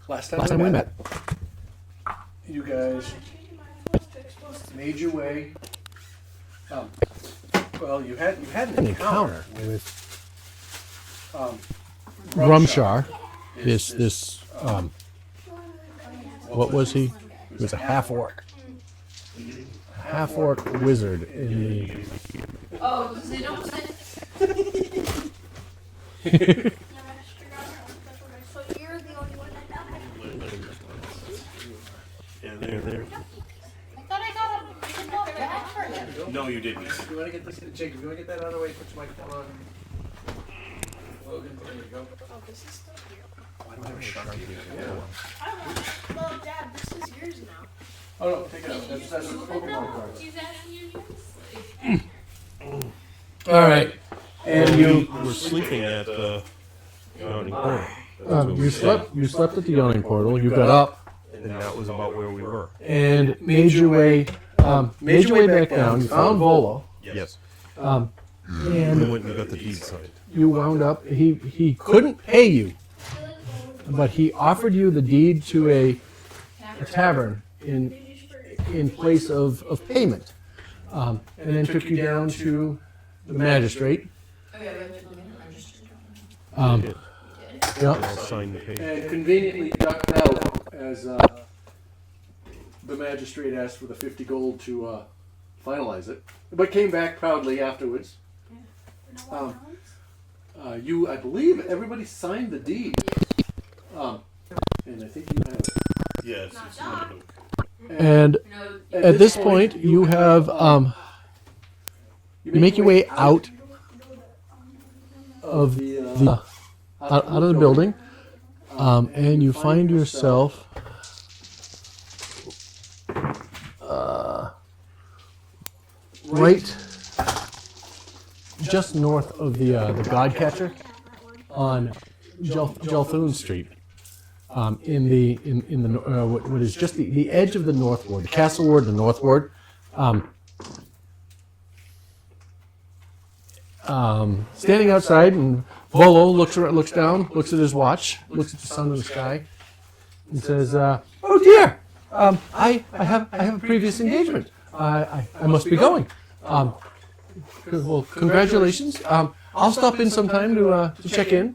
last time we met, you guys made your way. Well, you had an encounter with Rumshar. This what was he? He was a half-orc. Half-orc wizard in the... Oh, because they don't say... So you're the only one that died. Yeah, there. I thought I got a bag for him. No, you didn't. You want to get this, Jacob? You want to get that out of the way? Put your microphone on. Logan, there you go. Oh, this is still here. Why do I have a Sharpie here? I don't know. Well, Dad, this is yours now. Oh no, take it out. That's a Pokemon card. Use that on your notes? All right, and you were sleeping at the yawning portal. you slept at the yawning portal. You got up And that was about where we were. and made your way back down. You found Volo, Yes. and We went and got the deed signed. you wound up. He couldn't pay you, but he offered you the deed to a tavern in place of payment, and then took you down to the magistrate. Oh, yeah, we have to go get it registered. Yeah. I'll sign the page. And conveniently ducked out as the magistrate asked for the 50 gold to finalize it, but came back proudly afterwards. I believe everybody signed the deed, and I think you have it. Yes. Not It's done. not Luke. And No, at this point, you have you make your way out of the out of the building, and you find yourself right just north of the Godcatcher on Jelthun Street. In the what is just the edge of the North Ward, the Castle Ward, the North Ward. Standing outside, and Volo looks down, looks at his watch, looks at the sun in the sky, and says, "Oh dear, I have a previous engagement. I must be going. Well, congratulations. I'll stop in sometime to check in.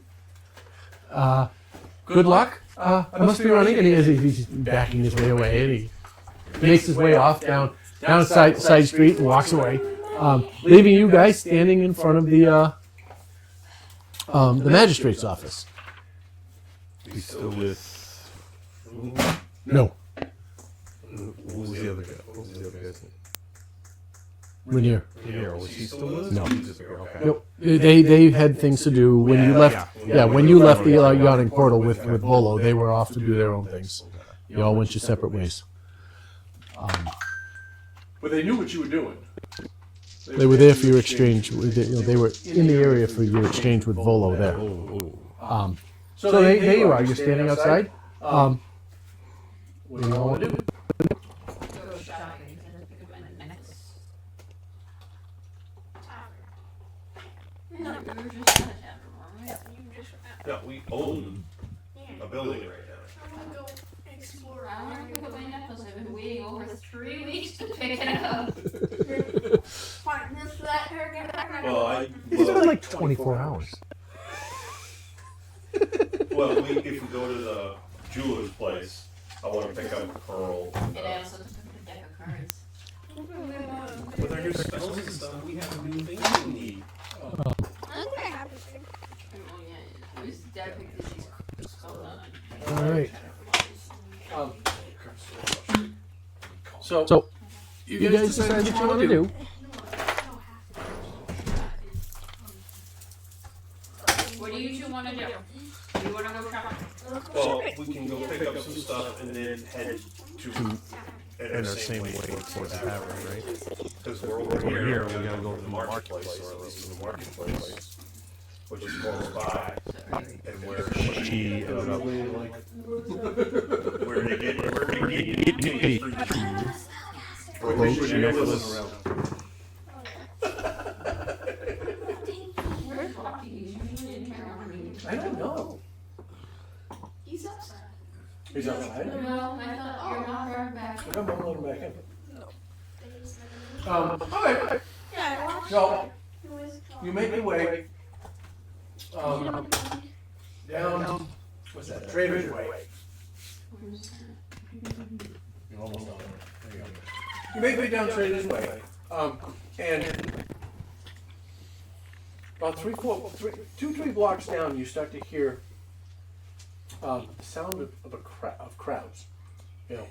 Good luck. I must be running." And he's backing his way away, and he makes his way off down a side street and walks away, leaving you guys standing in front of the magistrate's office. He's still with. No, What was the other guy? What was the other guy's name? Rainier. Yeah, was he still with us? No. He disappeared. Okay. Nope. They had things to do when you left. Yeah, when you left the yawning portal with Volo, they were off to do their own things. You all went your separate ways. But they knew what you were doing. They were there for your exchange. They were in the area for your exchange with Volo there. So there you are. You're standing outside. What do you all want to do? go shopping. I just pick up my next tavern. No, we were just at a tavern, weren't we? You just Yeah, we own yeah. a building right now. I want to go explore. I want to pick up my necklace. I've been waiting over 3 weeks to pick it up. Fine, this that hair get back. Well, It's been like 24 hours. well, if we go to the jeweler's place, I want to pick up a pearl. And I also took a deck of cards. With our new spells and stuff, we have new things we need. Oh, yeah. It was Dad picked these spells out. All right. So you guys decide what you want to do. What do you two want to do? Do you want to go shopping? Well, we can go pick up some stuff and then head to in our same way towards the tavern, right? Because we're over here, we gotta go to the marketplace, or at least to the marketplace, which is close by, and where she ended up. Where they get Brooch, necklace. Where's Lucky? He's usually in here. I don't know. He's outside. He's outside? No, I thought you're not far back. Come on, let him back in. Alright, Yeah, I watched so it. It was you make your way down, what's that, Trader's Way. You're almost done. There you go. You make your way down Trader's Way, and about 2-3 blocks down, you start to hear the sound of crowds. You know,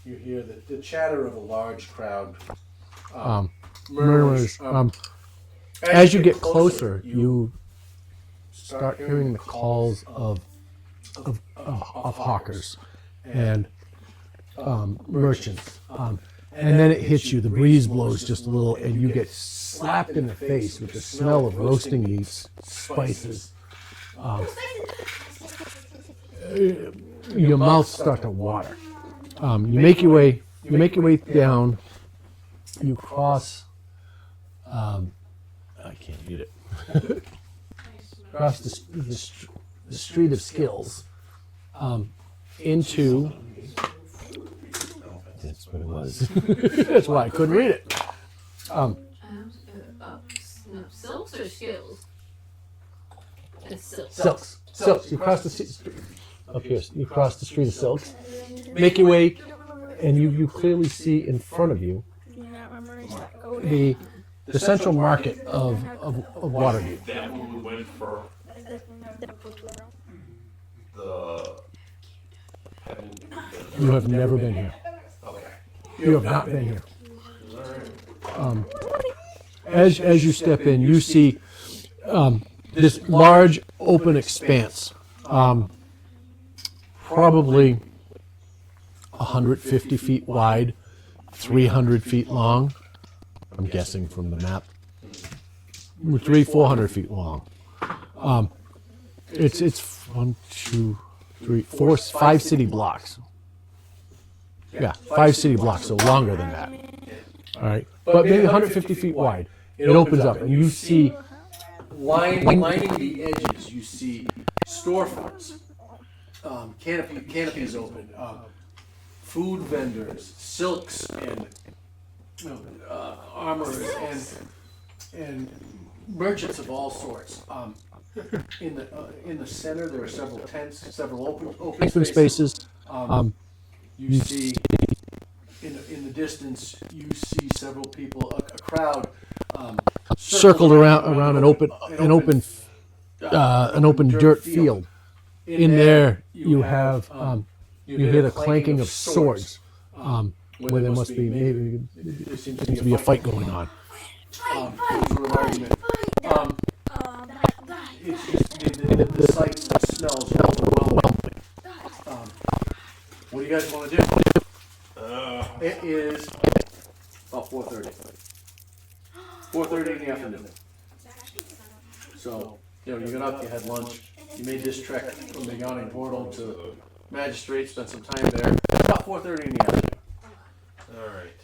you hear the chatter of a large crowd. Murmurs. As you get closer, you start hearing the calls of hawkers and merchants. And then it hits you, the breeze blows just a little, and you get slapped in the face with the smell of roasting meats, spices. Your mouth starts to water. You make your way down. You cross. I can't read it. Cross the street of skills into. That's what it was. That's why I couldn't read it. No, silks or skills? It's silks. Silks. You cross the street. Up here, you cross the street of silks. Make your way, and you clearly see in front of you the central market of Waterdeep. That when we went for the You have never been here. okay. You have not been here. As you step in, you see this large open expanse, probably 150 feet wide, 300 feet long. I'm guessing from the map. 400 feet long. It's 1, 2, 3, 4, 5 city blocks. Yeah, 5 city blocks, so longer than that. All right, but maybe 150 feet wide. It opens up, and you see lining the edges. You see storefronts, canopies open, food vendors, silks, and armorers, and merchants of all sorts. In the center, there are several tents, several open spaces. You see in the distance, you see several people, a crowd circled around an open dirt field. In there, you have you hear the clanking of swords, where there must be there seems to be a fight going on. It's just the sight, the smells overwhelming. What do you guys want to do? It is about 4:30. 4:30 in the afternoon. So, you got up, you had lunch, you made this trek from the yawning portal to Magistrate, spent some time there. About 4:30 in the afternoon. All right.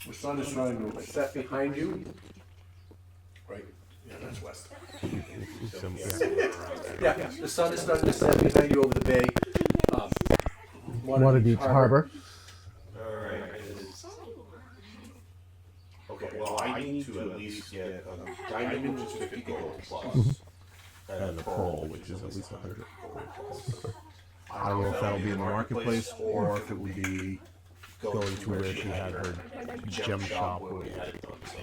The sun is starting to set behind you. Right? Yeah, that's west. Yeah, the sun is starting to set behind you over the bay. Waterdeep Harbor. All right. Okay. Well, I need to at least get a diamond, which is 50 gold plus, and a pearl, which is at least 100 gold plus. I don't know if that'll be in the marketplace or if it would be going to where she had her gem shop. Where we had it done. So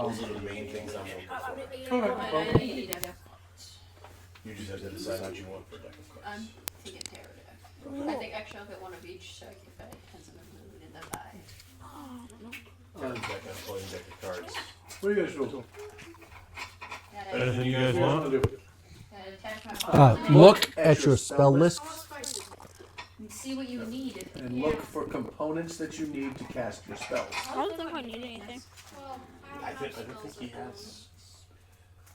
those are the main things I'm looking for. Okay. I need a deck of cards. You just have to decide what you want for deck of cards. I'm thinking tarot deck. I think actually I'll get one of each, so if I has a mood in the vibe. Deck of playing deck of cards. What do you guys do? Anything you guys want? Look at your spell list See what you need. and look for components that you need to cast your spells. I don't think I need anything. I don't think he has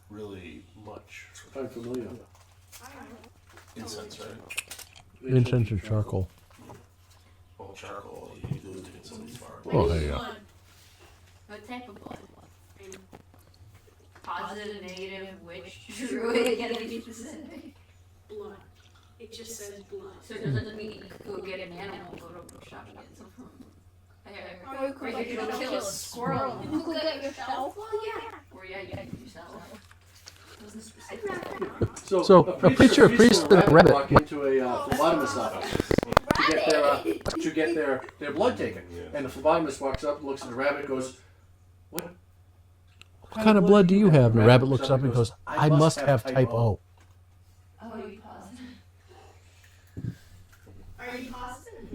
really much I'm familiar. incense, right? Incense and charcoal. Well, charcoal, you do it in somebody's farm. Oh, yeah. What type of blood? Positive, negative, which, druid, get to be specific. Blood. It So it doesn't mean you could go get an animal, go to a bookshop and get some from. Or you could Like, go kill a squirrel. You could get it yourself. Well, yeah. Or yeah, you can yourself. Wasn't specific. So a preacher, a priest, and a rabbit walk into a phlebotomist's office to get their blood taken. And the phlebotomist walks up, looks at the rabbit, goes, "What kind of blood do you have?" And the rabbit looks up and goes, "I must have type O." Oh, you paused. Are you positive?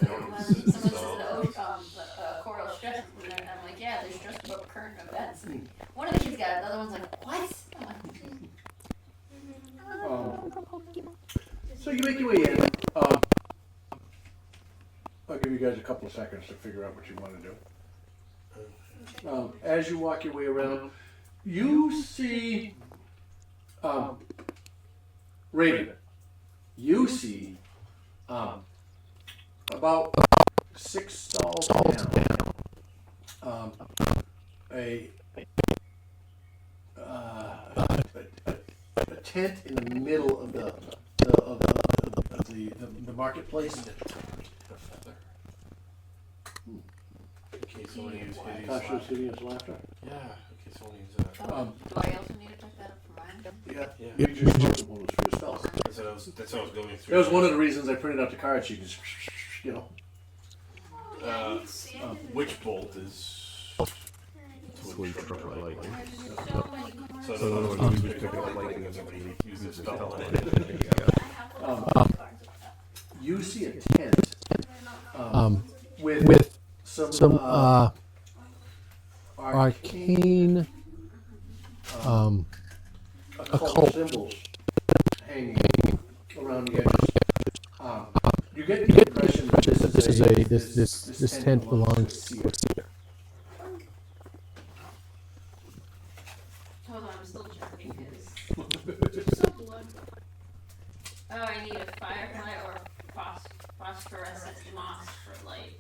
Someone says the choral stress, and I'm like, yeah, they're stressed about current events. And one of the kids got it, the other one's like, what? I'm like, So you make your way in. I'll give you guys a couple of seconds to figure out what you want to do. As you walk your way around, you see Raven. You see about 6 stalls down a tent in the middle of the marketplace. In case someone uses Tasha's hitting his laughter. Yeah, in case someone uses that. do I also need to check that up for mine? Yeah. Yeah. You just spoke to one of your spells. That's what I was going through. That was one of the reasons I printed out the card sheet. Just, you know. Witch bolt is. Sweet truck of lightning. So in other words, we would pick up lightning and somebody uses a spell on it. You see a tent with some arcane occult symbols hanging around the edges. You get the impression that this tent belongs to a seer. Hold on, I'm still checking his. So blood. Oh, I need a firefly or phosphorescent moss for light.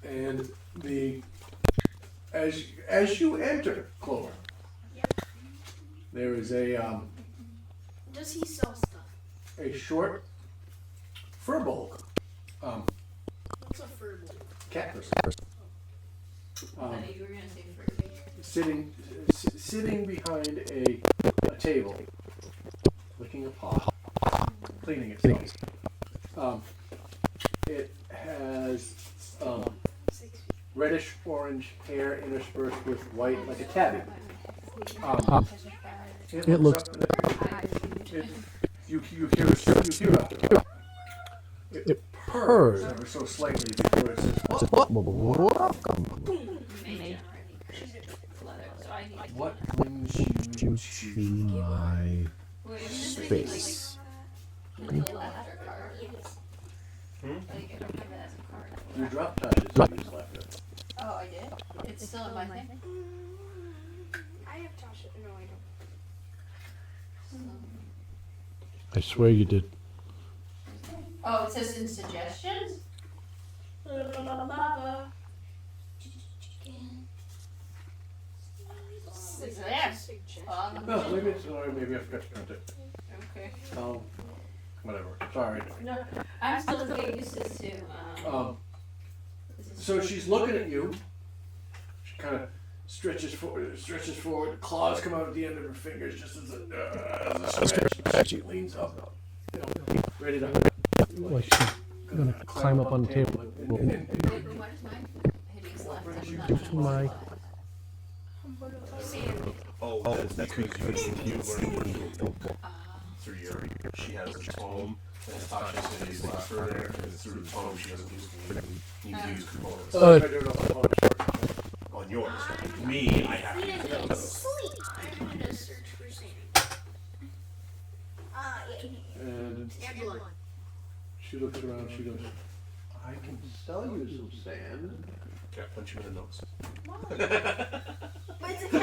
And as you enter, Clover, there is Does he sell stuff? a short furbolg What's a fur boy? cat person I thought you were gonna say Furby. sitting behind a table, licking a paw, cleaning itself. It has reddish orange hair interspersed with white, like a tabby. It looks. You hear it purrs ever so slightly before it says, Maybe leather, so I need. "What brings you to my Wait, is this space?" like a laughter card? Like, I don't have that as a card. You drop Tasha's laughter. Oh, I did? It's still in my thing? I have Tasha. No, I don't. I swear you did. Oh, it says in suggestions? It's there. No, maybe I forgot to print it. Okay. Whatever. Sorry. No, I'm still getting used to, So she's looking at you. She kind of stretches forward. Claws come out at the end of her fingers, just as a stretch. She leans up, ready to. Like she's gonna climb up on the table. What is mine? Hideous laughter. To my. Oh, that's because you learn through your. She has a tome, and Tasha's going to use that for there, and it's through the tome she doesn't need to use components. On yours. Me, I have to use those. I'm gonna search for sand. And And blood. she looks around. She goes, "I can sell you some sand." Okay, I'll punch you in the nose. But it's a cat.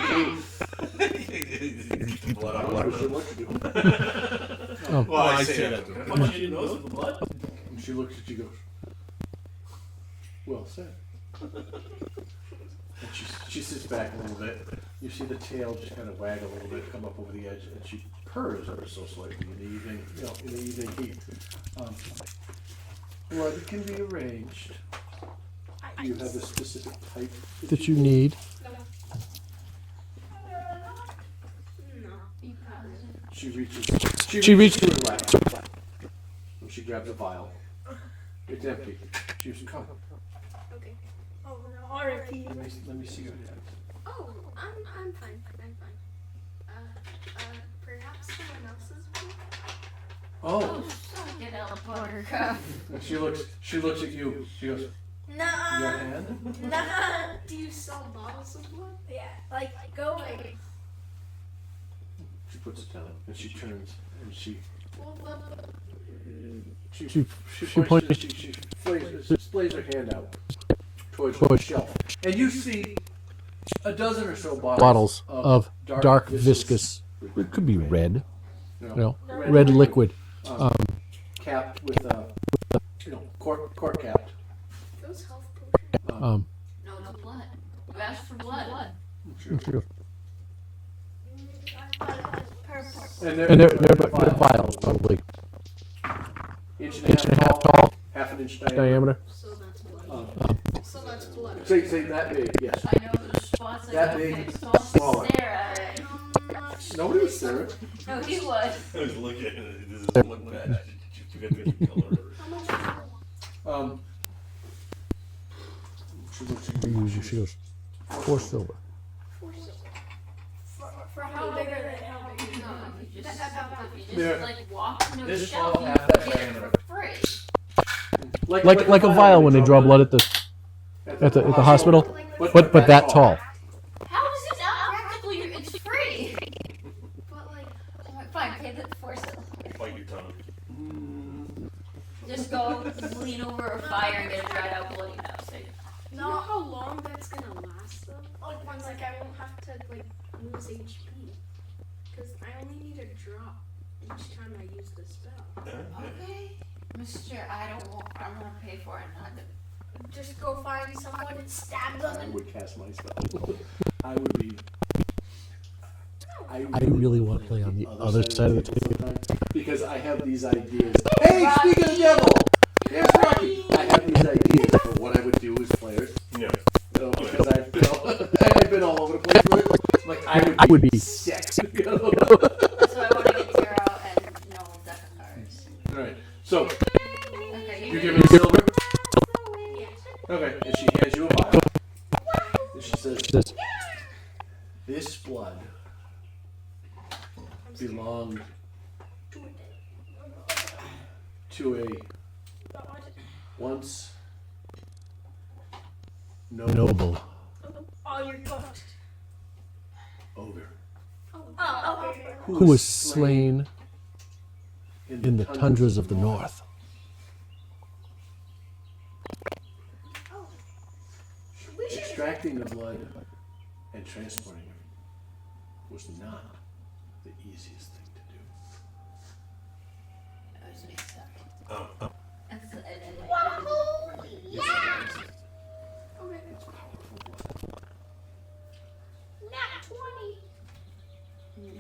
Blood out. What you do? Well, I say that to her. Punch you in the nose with the blood? And she looks at you, goes, "Well said." And she sits back a little bit. You see the tail just kind of wag a little bit, come up over the edge, and she purrs ever so slightly in the evening, in the evening heat. Blood can be arranged. You have a specific type That you need. She reaches to her lap. And she grabs a vial. It's empty. She goes, come. Okay. Oh no, R.I.P. Let me see your hands. Oh, I'm fine. I'm fine. Perhaps someone else's one? Oh. Get out, Buttercup. And she looks at you. She goes, Nah. your hand? Nah. Do you sell bottles of blood? Yeah. Like, go away. She puts it down and she turns and she displays her hand out towards the shelf. And you see a dozen or so bottles Of dark viscous. It could be red. Red liquid. capped with a cork capped. Those health potions. No, it's blood. You asked for blood. And And they're vials, probably. inch and a half tall, half an inch diameter. Diameter. So that's blood. So that's blood. Say that big, yes. I know there's spots That I big, can so smaller. stare at it. Nobody was there. No, he was. I was looking at it. This doesn't look bad. You forget the color. She looks at you. She goes, 4 silver. For how big are they? How big? You just, you There. just like walk into a This is shelf all and half that get it diameter. for free. Like a vial when they draw blood at the hospital. But that tall. How is it not practically? It's free. But like, Fine, pay the 4 silver. Bite your tongue. Just go lean over a fire and get a dried out bloody nose. you know how long that's gonna last though? Like, when like I won't have to like lose HP, because I only need a drop each time I use the spell. Okay, Mister, I'm gonna pay for it. Not the Just go find someone and stab them. I would cast my spell. I would be. I really want to play on the other side of the table. sometimes because I have these ideas. Hey, speaking of the devil, there's Rocky. I have these ideas for what I would do as players. Yeah. Because I've been all over the place with it. Like I would be sick. So I want to get Taro and no deck of cards. All right. So Okay, you give me silver. Okay, and she hands you a vial. And she says, "This blood belonged to a once Noble. Oh, you're cooked. ogre Oh, okay. Who was slain in the tundras of the north. Extracting the blood and transporting it was not the easiest thing to do. That was mixed up. Oh. Okay. It's powerful blood. Nat 20.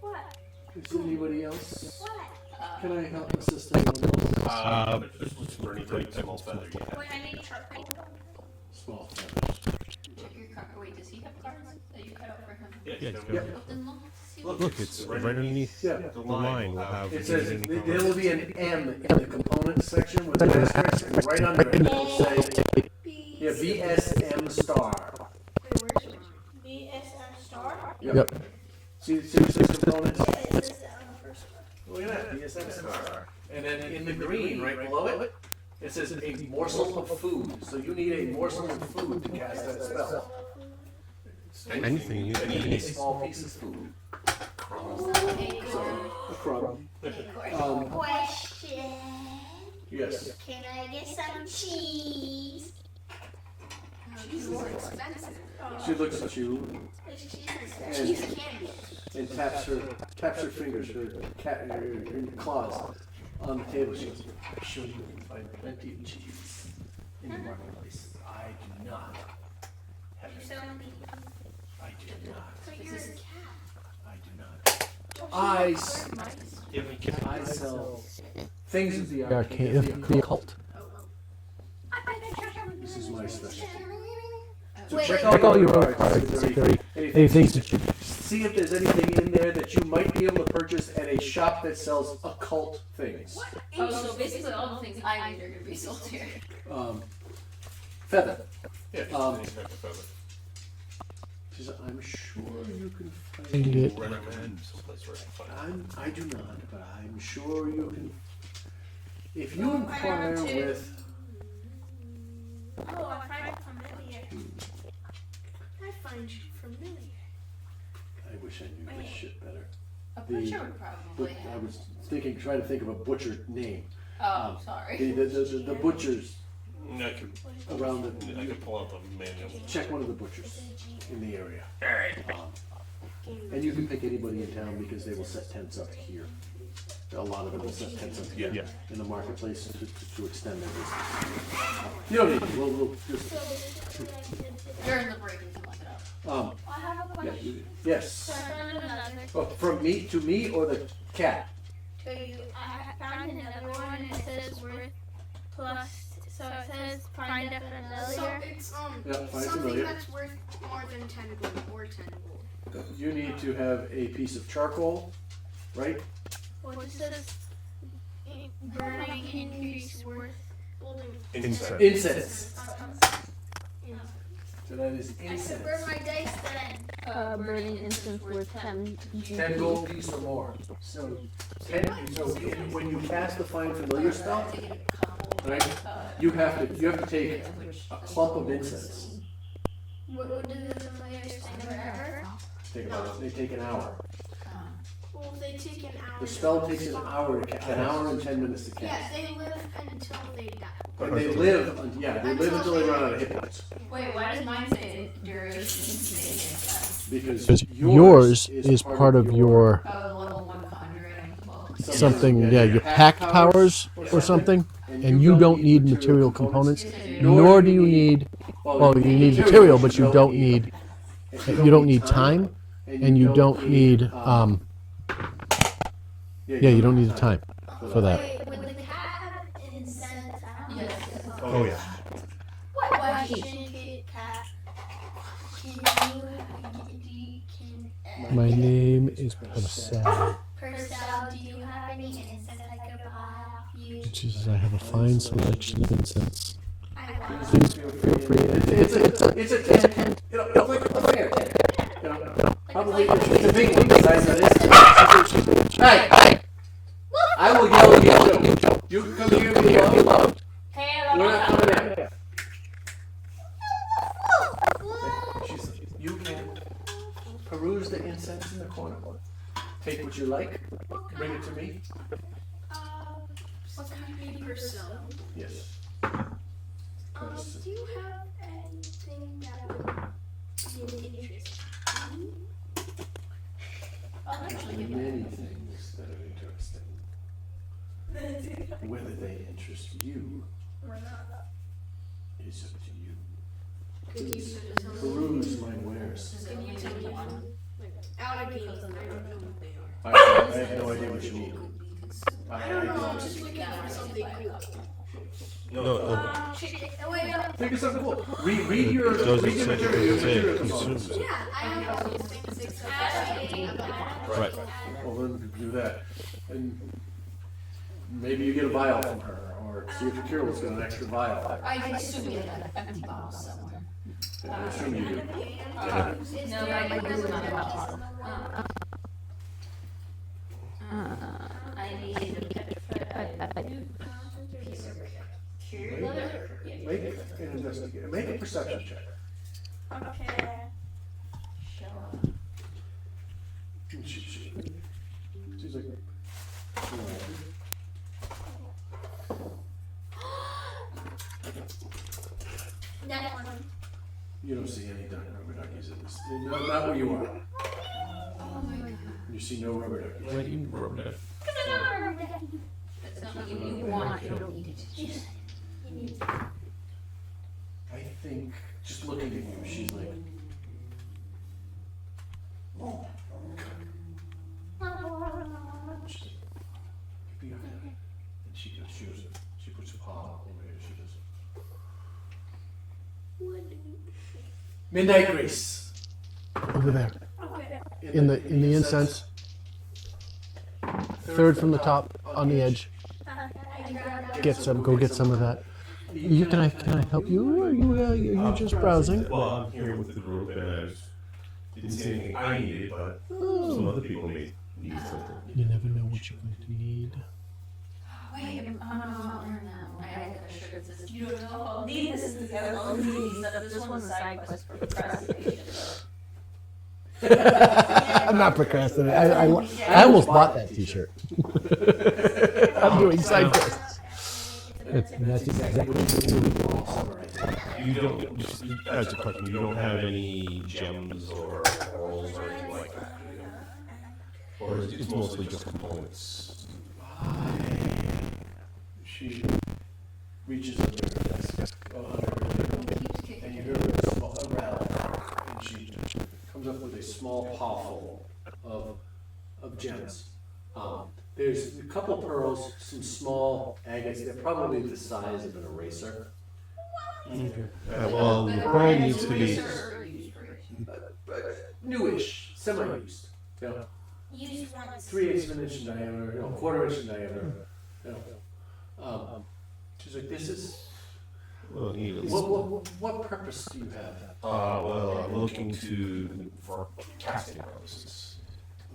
What? Is there anybody else? What? Can I help assist anyone else? Just for anything small feather, yeah. Wait, I need charcoal. Small feathers. Check your card. Wait, does he have cards that you cut out for him? Yeah, Yep. Then look to see. Look, It's right underneath Yeah. the line. We'll have It says any there comments. will be an M in the components section with an asterisk, and right under it will say VSM star. Wait, where's yours? VSM star? Yep. See the 6 components? Yeah, it says that on the first one. Look at that, VSM star. And then in the green, right below it, it says a morsel of food. So you need a morsel of food to cast that spell. Anything you A need. small piece of food. Hey, A crumb. Question. Yes. Can I get some cheese? Cheese is expensive. She looks at you Cheese candy. and taps her fingers, her claws on the table. She goes, I'm sure you can find plenty of cheese in the marketplace. I do not have any. I But you're a cat. I do not. I sell things of the occult. This is my specialty. Wait, check Check all your own cards. Any things that you See if there's anything in there that you might be able to purchase at a shop that sells occult things. oh, so basically all the things I need are gonna be sold here. Feather. Yeah, Um, any type of feather. She said, I'm sure you can find find it. Recommend someplace where I can find it. I do not, but I'm sure you can. If you Oh, I inquire have to. with. Oh, I find familiar. I find you familiar. I wish I knew this shit better. A The- butcher would probably I have. was trying to think of a butcher name. Oh, sorry. The butchers I could, around I could pull up a manual. check one of the butchers in the area. Alright. And you can pick anybody in town because they will set tents up here. A lot of them will set tents up here Yeah. in the marketplace to extend their business. You don't need to, we'll just, During the break, you can look it up. I have a yeah, question. yes. So I found another. Oh, from me to me or the cat? To you. I found another one and it says worth plus. So it says find a familiar. So it's Yeah, find something familiar. that's worth more than 10 gold or 10 gold. You need to have a piece of charcoal, right? Well, it says burning increase worth building. Insect. Incense. Yeah. So that is I should burn incense. my dice then. Burning instance worth 10 10 gold piece or more. So when you cast the find familiar spell, right? You have to take a clump of incense. What do the familiars take forever? They take an hour. Well, they take an hour. The spell takes an hour and 10 minutes to Yeah, cast. they live until they die. But they live, they live until they run out of hit points. Wait, why does mine say duration? Because yours is part of your Oh, level 1 conjuring. Well, something, yeah, your pact powers or something, and you don't need material components, nor do you need, well, you need material, but you don't need time, and you don't need, yeah, you don't need the time for that. Wait, would the cat have incense? yes. Oh yeah. What question, cat? My name is Purcell. Purcell, do you have any incense I could buy off you? She says, I have a fine selection of incense. I want. Please feel free. It's a tent. Like a fair tent. Probably it's a big one besides that. Hey! I will yell at you too. You can come here and be loud. Hey, We're not coming in. You can peruse the incense in the corner. Take what you like, bring it to me. What kind of Purcell? Yes. Do you have anything that would be of interest to me? Many things that are interesting. Whether they interest you Or not? is up to you. Could you tell me? Peruse my wares. Can you tell me one? Out of game, I don't know what they are. I have no idea what you need. I don't know, I'm just looking for something cool. No, Wait, Think of something cool. Read your material components. yeah, I have all these things. Out of game. Right. Well, then do that. And maybe you get a vial from her, or see if Kirilla's got an extra vial. I assume we have an empty bottle somewhere. I assume you do. No, I was not a bottle. I need a piece of cured leather. Make an investigation. Make a perception check. Okay. She's like, That one. you don't see any rubber duckies in this. Not where you are. You see no rubber duckies. Why do you rub that? That's not what you want, you don't need it. I think, just looking at you, she's like, And she puts her paw over here. She goes, midnight grace. Over there. Okay. In the incense. Third from the top on the edge. I grabbed that. Get some. Go get some of that. Can I help you? Or you're just browsing? Well, I'm here with the group, and I didn't see anything I needed, but some other people may need something. You never know what you're going to need. Wait, I'm not learning that one. I got a shirt that says, you don't know, I'll need this together, I'll need these stuff. This one's a side quest for procrastination. I'm not procrastinating. I almost bought that T-shirt. I'm doing side quests. That's exactly You don't, just as a question, you don't have any gems or pearls or anything like that? Or is it's mostly just components? She reaches under her desk, and you hear her small rattle, and she comes up with a small paw full of gems. There's a couple pearls, some small agates. They're probably the size of an eraser. Well, the pearl needs to be, Newish, semi-used. You know, Used ones. 3/8 of an inch in diameter, you know, 1/4 inch in diameter. You know. She's like, this is. well, need at least, What purpose do you have? well, I'm looking for casting purposes.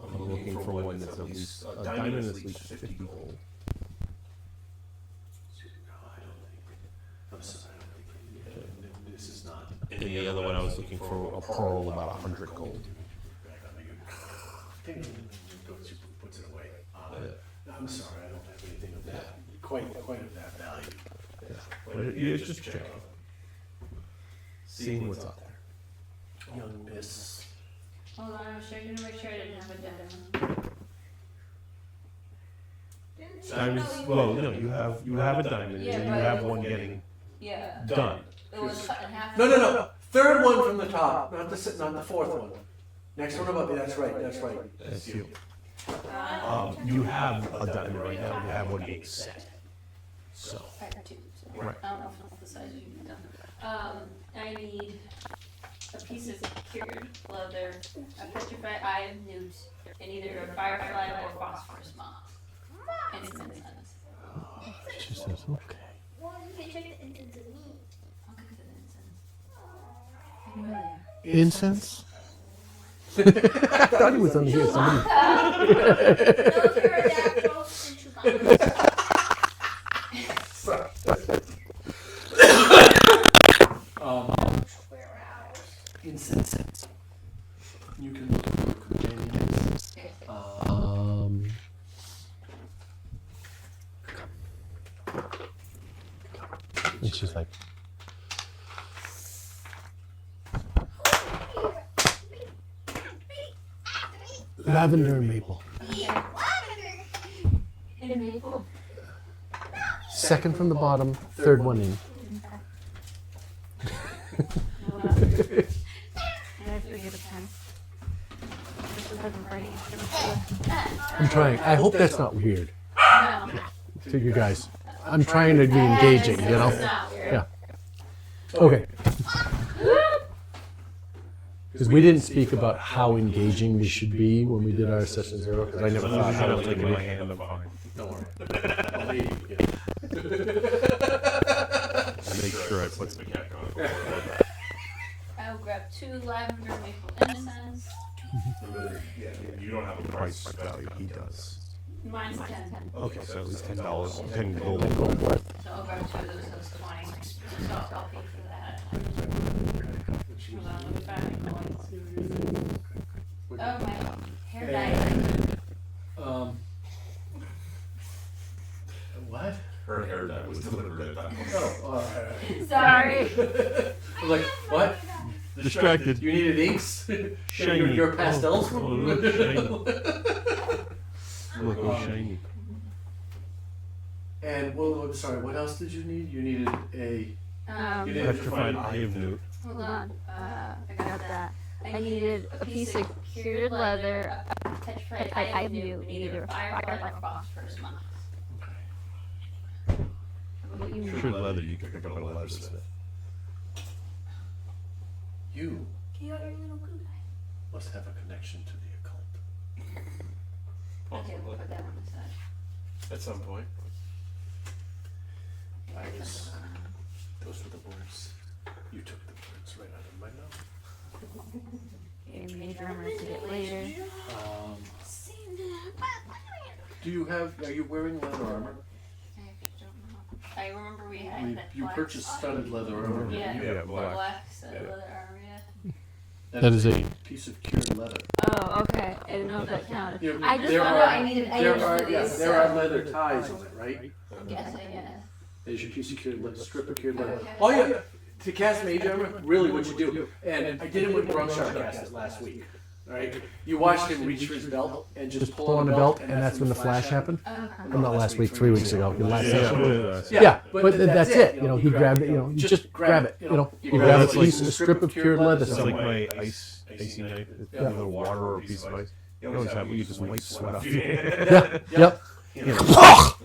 I'm looking for one that's at least, a diamond is at least 50 gold. No, I don't think. I'm sorry, I don't think this is not. And the other one, I was looking for a pearl about 100 gold. She puts it away. I'm sorry, I don't have anything of that, quite of that value. But it's just checking. Seeing what's out there. Young miss. Hold on, I was checking to make sure I didn't have a diamond. Diamonds, well, no, you have a diamond, Yeah, and you but- have one getting Yeah. done. It was cut in half. No. Third one from the top, not the fourth one. Next one above you. That's right. That's you. You have a diamond right now, you have one being set. So, I have two. So Right. I don't know if it's the size you need done. I need a piece of cured leather, a petrified eye of newt, and either a firefly or phosphorus moth. And some incense. She says, okay. Well, you can check the incense of me. I'll get to the incense. I know they are. Incense? I thought he was under here. Somebody. Those are adaptals and Chewbacca. Incense. You can look for companions. And she's like, lavender and maple. And maple. Second from the bottom, third one in. I have to get a pen. This isn't ready. I'm trying. I hope that's not weird No. to you guys. I'm trying to be engaging, you know? It's not weird. Yeah. Okay. Because we didn't speak about how engaging we should be when we did our session 0, because I never thought I how don't to take take my it. hand up behind. Don't worry. I'll leave you. Make sure I put some cat on. I'll grab 2 lavender maple incense. Yeah, you don't have a price value, he does. Mine's 10. Okay, so at least $10, 10 gold. So I'll grab 2 of those, that's 20. So I'll pay for that. Hold on, let me find my coins. Oh, my hair dye. What? Her hair dye was delivered at that point. Oh, all right. Sorry. I was like, what? Distracted. You needed inks? Shiny. Your pastels? Oh, look, shiny. Look, oh, shiny. And, well, I'm sorry, what else did you need? You needed a... You needed Petrified eye of newt. Hold on. I got that. I needed a piece of cured leather, petrified I new, knew either a firefly or phosphorus moss. What do you Cured leather, you can pick up at a leathersmith. You You got your little blue guy. must have a connection to the occult. Okay, we'll put that on the side. At some point. Those were the words. You took the words right out of my mouth. your major armor to get later. Do you have? Are you wearing leather armor? I don't know. I remember we had that You black purchased stuff. studded leather armor. Yeah, didn't you? Yeah, black. black leather armor, yeah. That is a piece of cured leather. Oh, okay. I didn't know if that counted. You- I just there found are- out I needed There items are, for yeah, these, there are leather ties on it, right? Yes, I guess. There's your piece of cured leather, strip of cured leather. Okay. Oh yeah, to cast mage armor, really what you do, and I did it with Grumshark cast it last week. Right? You watched him reach for his belt and just pull on the belt, and that's when the flash happened. well, not last week, 3 weeks ago. Last Yeah. session. Yeah, but that's it. You know, he grabbed it. You know, you just grab it. You know, you grab a piece, a strip of cured leather It's like somewhere. my icy knife. It's a little water or a piece of ice. You always have, you just wipe sweat off your hand. Yeah. Yep.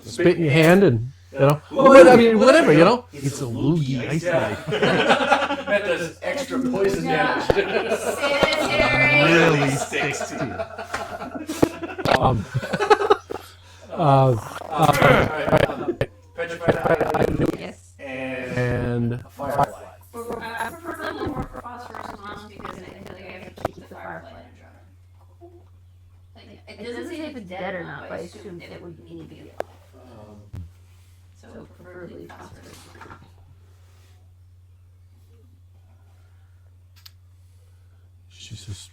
Spit in your hand, and you know, well, I mean, whatever. You know, It's a loogie ice knife. That does extra poison damage. Sanitary. Really sticks to Petrified Yes. and firefly. I prefer a little more phosphorus moss because I feel like I have to keep the firefly in dry. Like, It doesn't say if it's dead or not, but I assumed it would need to be alive. so preferably phosphorus. she says,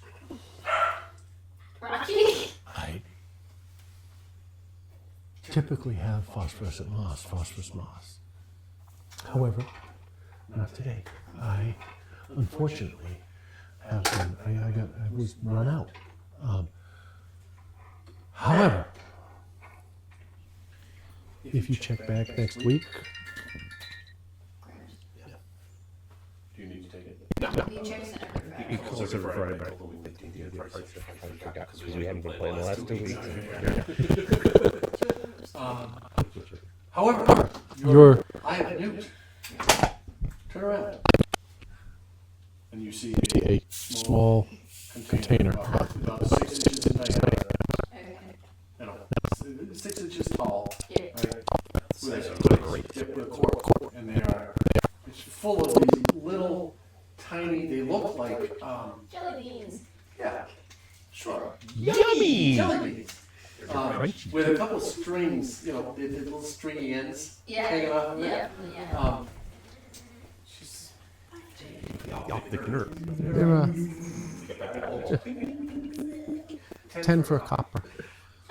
Rocky? I typically have phosphorus moss. However, not today. I, unfortunately, have been, I was run out. However, if you check back next week, Do you need to take it? He checks in every Friday. He calls every Friday back. Because we haven't been playing the last 2 weeks. However, you're I have a newt. Turn around. And you see a small container. about 6 inches in diameter. Okay. No, 6 inches tall. Yeah. Right? With a cork. And they are, it's full of these little tiny, they look like, Jelly beans. yeah, sure. Yummy! Jelly beans. With a couple strings, you know, the little stringy ends hanging off of it. Yeah. She's Optic nerve. They're 10 for a copper.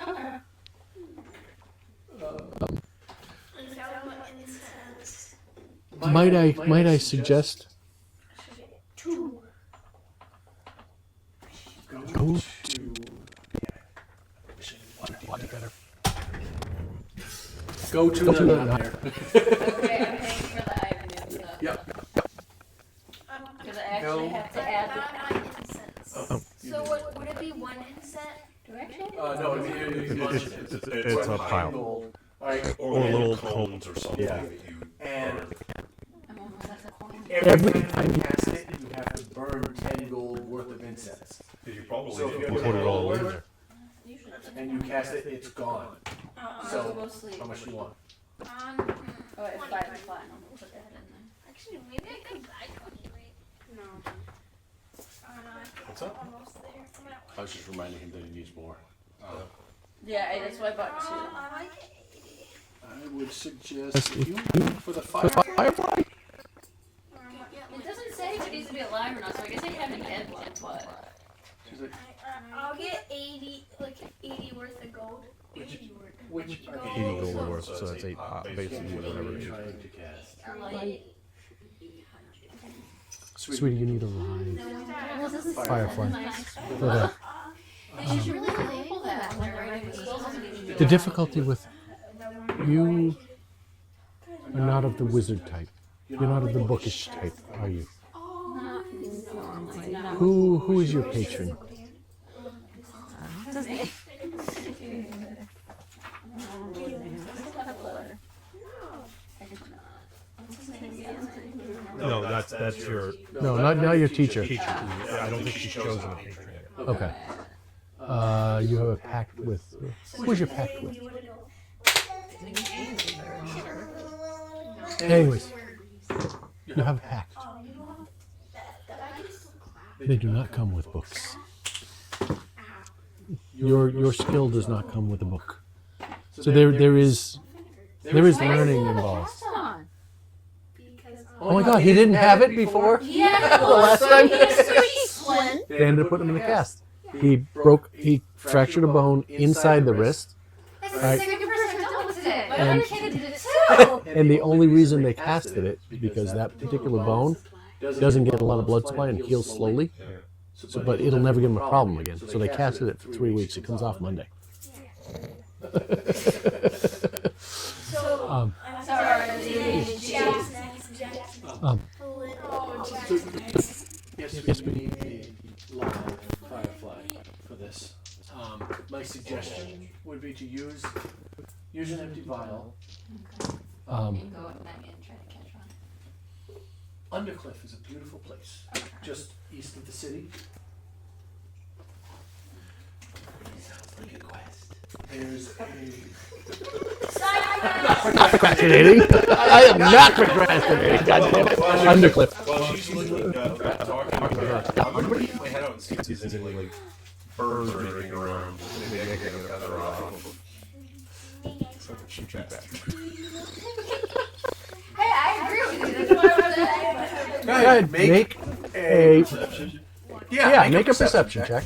Okay. Might I suggest go to Go to the down there. Okay, I'm paying for the iron stuff. Yep. Because I actually have to add the So would it be one incense? Do I actually? No, It's a pile. Alright, Or little cones or something. yeah. that you And I'm almost at the coin. every time you cast it, you have to burn 10 gold worth of incense. You probably So if you do. have put it all 10 in gold there. Usually. and you cast it, it's gone. So, mostly. how much do you want? Oh, it's 5 platinum. We'll put that in there. Actually, maybe I could buy 20, right? No. What's up? Almost there. I'm at I was just reminding him that he needs more. Yeah, that's why I bought 2. I like it. I would suggest if you for the firefly. It doesn't say if it needs to be alive or not, so I guess I haven't dead one, but. She's like, I'll get 80, like 80 worth of gold. which are 80 gold worth, so that's 8 pop, basically, whatever it is. trying to cast? Like, Sweetie, you need a live Firefly. for that. they should really label that when they're writing the spells. The difficulty with you are not of the wizard type. You're not of the bookish type, are you? Not normally, not. Who is your patron? his name? No, that's your No, not your teacher. teacher. Yeah, I don't think she's chosen a patron yet. Okay. You have a pact with. Who's your pact with? Anyways, you have a pact. They do not come with books. Your skill does not come with a book. So there is learning involved. Oh my God, he didn't have it before. Yeah, The last time Slim. they ended up putting him in a cast. He fractured a bone inside the wrist. That's Right. the second person I've dealt with today. My And- other kid did it too. And the only reason they casted it is because that particular bone doesn't get a lot of blood supply and heals slowly. So, but it'll never give him a problem again. So they casted it for 3 weeks. It comes off Monday. So, sorry. Yes, we need a live firefly for this. My suggestion would be to use an empty vial. Go at Maggie and try to catch one. Undercliff is a beautiful place, just east of the city. Sounds like a quest. There's a... Not procrastinating. I am not procrastinating. Goddamn. Undercliff. While she's looking talking to her, I'm gonna keep my head out and see if there's any like birds or anything around. Maybe I can get a feather off. So I can shoot you back. Hey, I agree with you. That's why I was Go ahead. Make a... Yeah, make a perception check.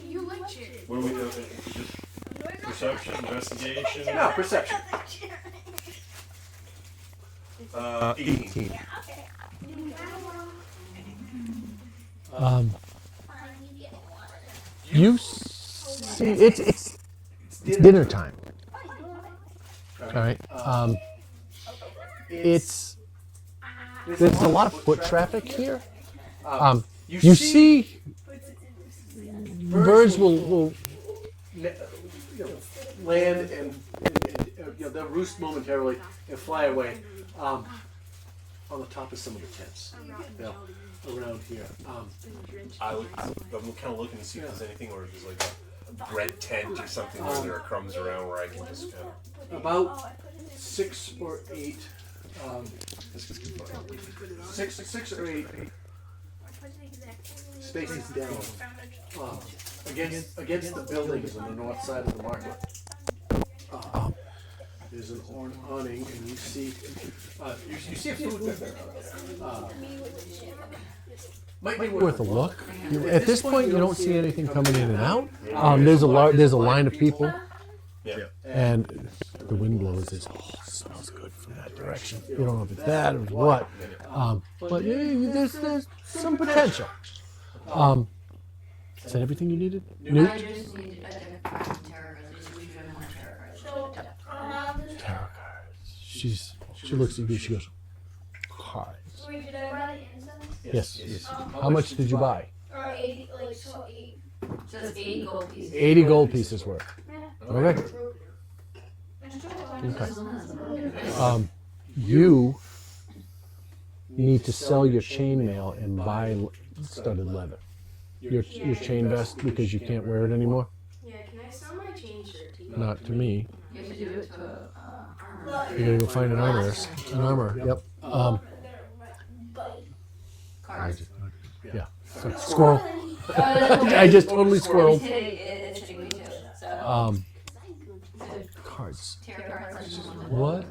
You like cherry. What are we doing? Just perception, investigation? No, perception. 18. You see, it's dinner time. All right. There's a lot of foot traffic here. You see, birds will land and they'll roost momentarily and fly away on the top of some of the tents. Around here. I'm kind of looking to see if there's anything, or if there's like a bread tent or something where there are crumbs around where I can just kind of. About 6 or 8. This gets good fun. 6 or 8 spaces down against the buildings on the north side of the market. There's an awning, and you see you see a food vendor. Might be worth a look. At this point, you don't see anything coming in and out. There's a line of people, Yeah. and the wind blows. It smells good from that direction. You don't know if it's that or what, but there's some potential. Is that everything you needed? Newt? I just need a deck of tarot cards. We should have more tarot cards. Tarot cards. She looks at you. She goes, cards. Wait, did I buy the incense? Yes. How much did you buy? Or 80, like, so 8. So it's 80 gold pieces. 80 gold pieces worth. Okay. You need to sell your chainmail and buy studded leather. Your chain vest, because you can't wear it anymore. Yeah, can I sell my chain shirt to you? Not to me. You have to do it to a armor. You're gonna go find an armorist. An armor. Yep. Cards. Yeah. Squirrel. I just totally squirreled. It's hitting me too. So, Cards. tarot cards. What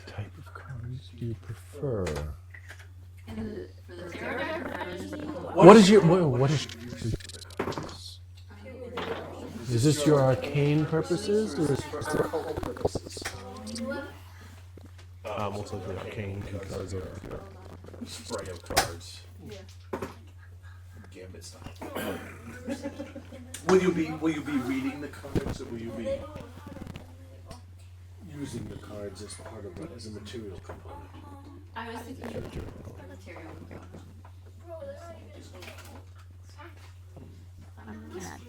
type of cards do you prefer? For the tarot deck, or just What is your Is this your arcane purposes or is this for occult purposes? Most likely arcane because of spray of cards. Gambit style. Will you be reading the cards or will you be using the cards as part of as a material component? I was thinking tarot material component. Bro, they're not even I'm not.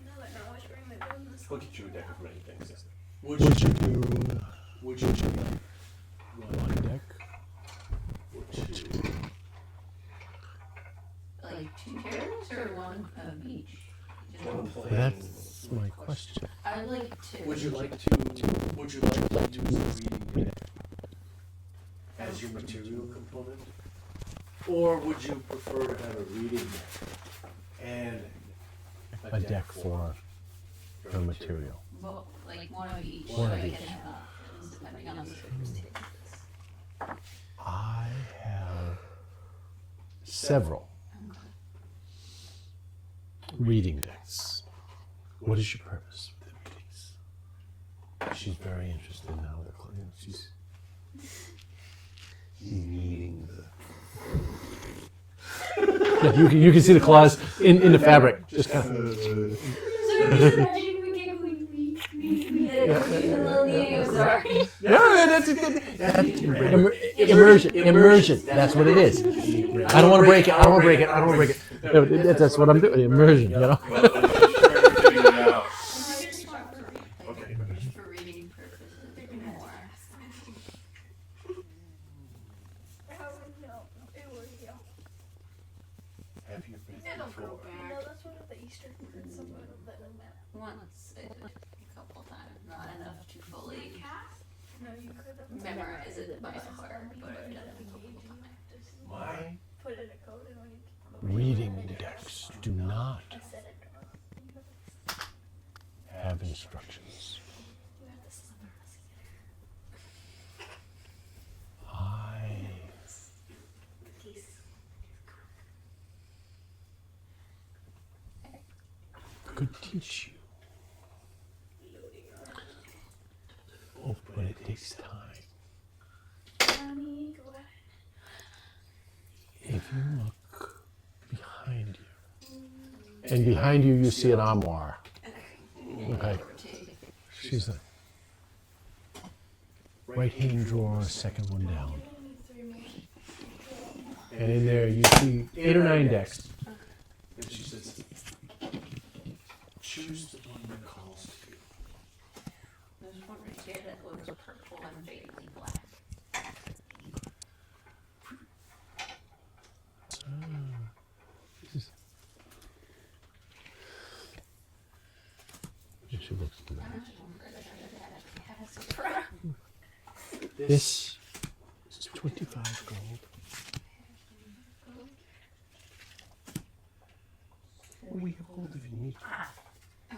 no, they're not whispering my business. We'll get you a deck of many things. Would you do? Would you do one deck or two? Like 2 characters or one of each? That's my question. I'd like to. Would you like to use the reading deck as your material component, or would you prefer to have a reading deck and a deck for your material? Well, like one of each. One of so I each. can, depending on the circumstances. I have several reading decks. What is your purpose with the readings? She's very interested now with the client. She's reading the. Yeah, you can see the claws in the fabric. Just kind of. Sorry. Yeah, that's good. Immersion. That's what it is. I don't want to break it. I don't want to break it. I don't want to break it. No, that's what I'm doing. Immersion. You know. Okay. For reading purposes, more. Have you been It'll before? go back. No, that's one of the Easter fruits. Once, a couple times, not enough to fully No, you could have memorize it by heart, but I've done it a couple times. My put it in a code and like reading decks do not I said it. have instructions. I could teach you. Oh, but it takes time. If you look behind you, and behind you you see an armoire. Okay. She's the right-hand drawer, second one down. And in there you see 8 or 9 decks. And she says, choose the one that calls to you. There's one right here that looks purple and vaguely black. She looks good. This is 25 gold. We have gold if you need. I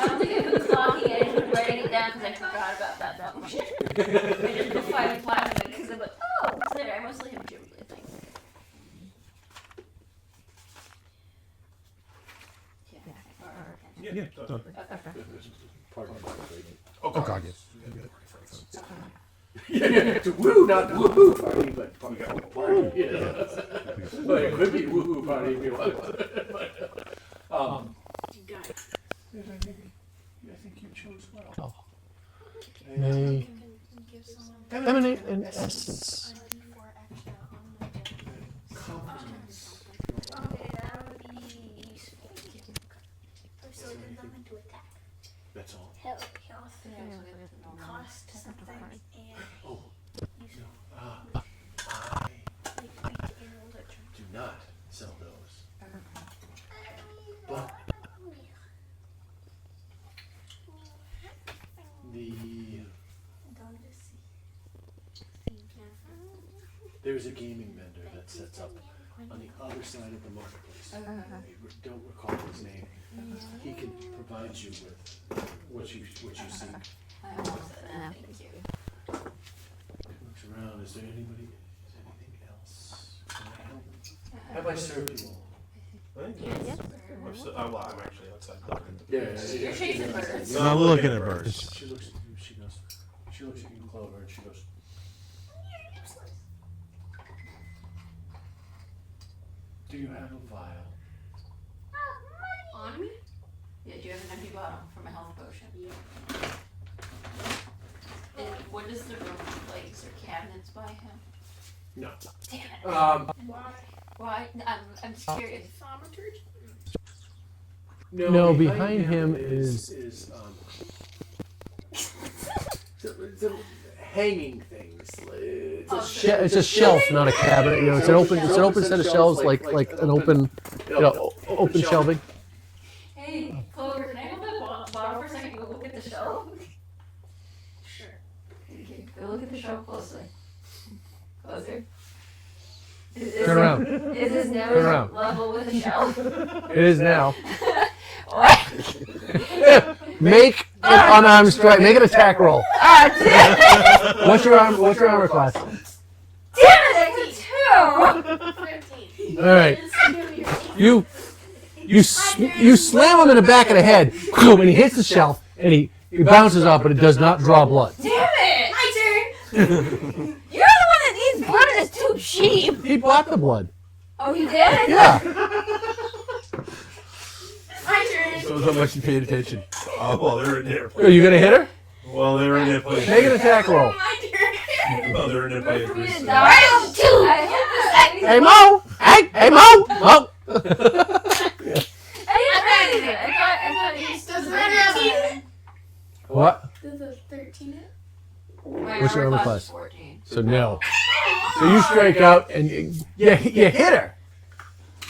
don't think I was talking, I just was writing it down because I forgot about that function. I just put 5 and 5 in it because I'm like, oh, it's there. I mostly have Jim, I think. Yeah, done. Oh, God, yes. Woo, not the woohoo party, but party. Yeah. But it could be woohoo party if you want. You got it. I think you chose well. May Give someone emanate an essence. Okay, that would be so then nothing to attack. That's all. Health, cost something, and Oh, use I like in literature. do not sell those. But the there's a gaming vendor that sets up on the other side of the marketplace. I don't recall his name. He can provide you with what you seek. I almost said that, thank you. Looks around. Is there anything else? Can I help? Have I served you all? I'm actually outside looking at the You're chasing birds. No, I'm looking at birds. She looks at you. She goes. She looks at you, Clover, and she goes. Do you have a vial? On me? Yeah, do you have an empty bottle from a health potion? And what does the room look like? Is there cabinets by him? No. Damn it. Why? Why? I'm just curious. Thaumaturgy? No, behind him is hanging things. It's a shelf, not a cabinet. You know, it's an open set of shelves, like an open, open shelving. Hey, Clover, can I hold that bottle for a second? Go look at the shelf. Sure. Okay, go look at the shelf closely. Closer. Turn around. Is his Turn nose around. level with the shelf? It is now. What? Make an unarmed strike. Make an attack roll. Ah, damn it! What's your armor class? Damn it! That's a 2! 15. All right. You slam him in the back of the head, and he hits the shelf, and he bounces off, but it does not draw blood. Damn it! My turn! You're the one that needs blood and is too cheap! He bought the blood. Oh, you did? Yeah. My turn. So how much you paid attention? Oh, well, they're in there. Are you gonna hit her? Well, they're in there playing. Make an attack roll. My turn. Well, they're in there playing. For me to Grease. die? I hope Hey Mo! Hey Mo! Mo! I didn't try anything. I thought he Does that have What? Does a 13 hit? My What's your armor armor class is class? 14. So no. So you strike out and you hit her.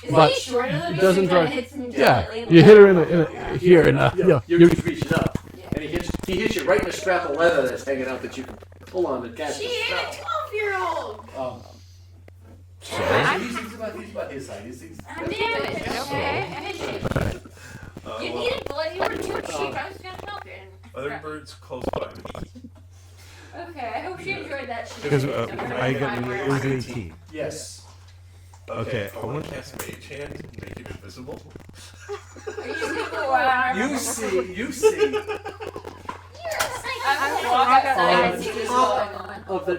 Is But he shorter than me? it doesn't So he kinda draw- hits me Yeah, gently you hit her in a here and You're reaching up, and he hits you right in the strap of leather that's hanging out that you can pull on and catch She the ain't a spell. 12-year-old. He's about his height. He's I'm damaged, okay? I'm in shape. You Well, needed blood, you were too cheap. I was gonna help you. other birds close by. Okay, I hope she enjoyed that shit. Because I got it was an 18. Yes. Okay, I want to cast Mage Hand and make it invisible. Are you just gonna go out? You see I'm gonna walk outside and see this going on. of the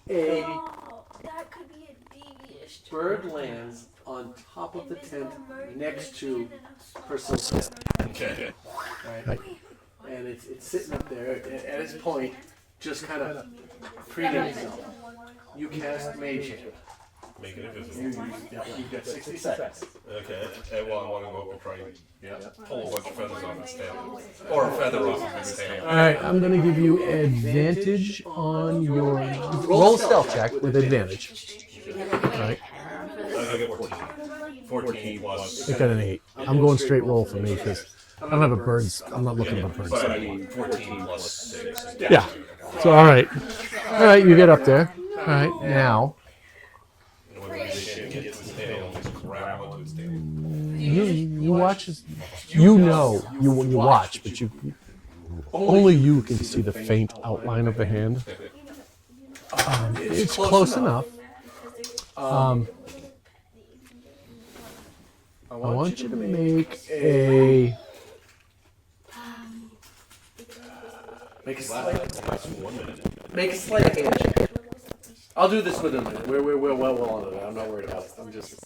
a Oh, that could be a devious bird lands on top of the tent next to her silk. Okay. Right. And it's sitting up there at its point, just kind of preening itself. You cast Mage Hand. Make it invisible. You've got 60 seconds. Okay. And well, I want to go up and try pull a bunch of feathers off its tail. Or a feather off of its tail. All right, I'm going to give you advantage on your roll stealth check with advantage. All right, I get 14. 14 plus. I got an 8. I'm going straight roll for me because I don't have a birds. I'm not looking at birds. But I mean, 14 plus 6. Yeah. So all right, you get up there. All right, now And when they can't get to its tail, just grab onto its tail. you watch. You know you watch, but only you can see the faint outline of the hand. It's close enough. I want you to make a sleight of hand check. I'll do this within a minute. We're well on it. I'm not worried about it. I'm just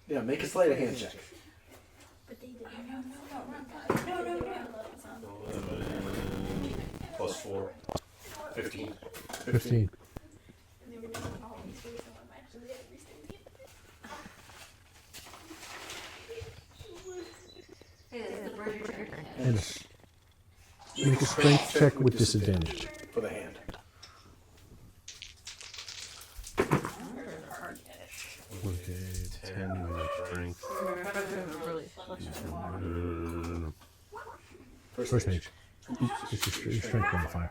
make a sleight of hand check. Plus 4. 15. 15. And make a strength check with disadvantage for the hand. Okay, 10 with strength. First mage. It's your strength modifier.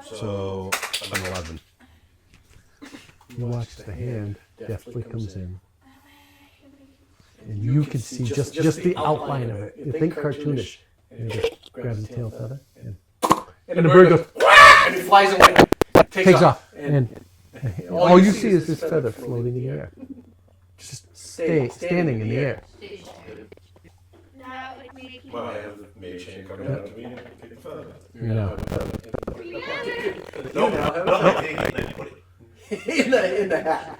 So I'm 11. You watch the hand deftly comes in. And you can see just the outline of it. You think cartoonish. And you just grab the tail feather. And the bird goes, "Wah!" and it flies away. Takes off. And all you see is this feather floating in the air. Just standing in the air. That would make me Well, I have the mage hand coming out to me and pick the feather. You know. No, put it. in the hat.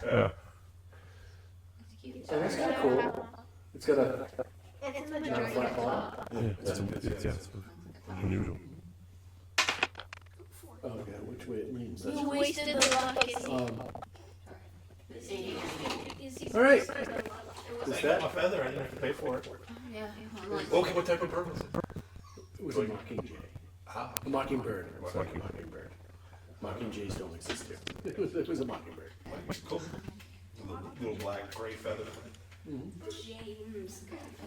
Yeah. So that's kind of cool. It's got a It's in the not a flat bottom. That's unusual. Oh, yeah, which way it leans. That's You wasted the luck, Casey. All right. Is that a feather? I didn't have to pay for it. Yeah. Okay, what type of bird was it? It was a mockingjay. Ah, A mockingbird. Mocking- Mockingbird. Mockingjays don't exist here. It was a mockingbird. cool. Little black gray feather. James.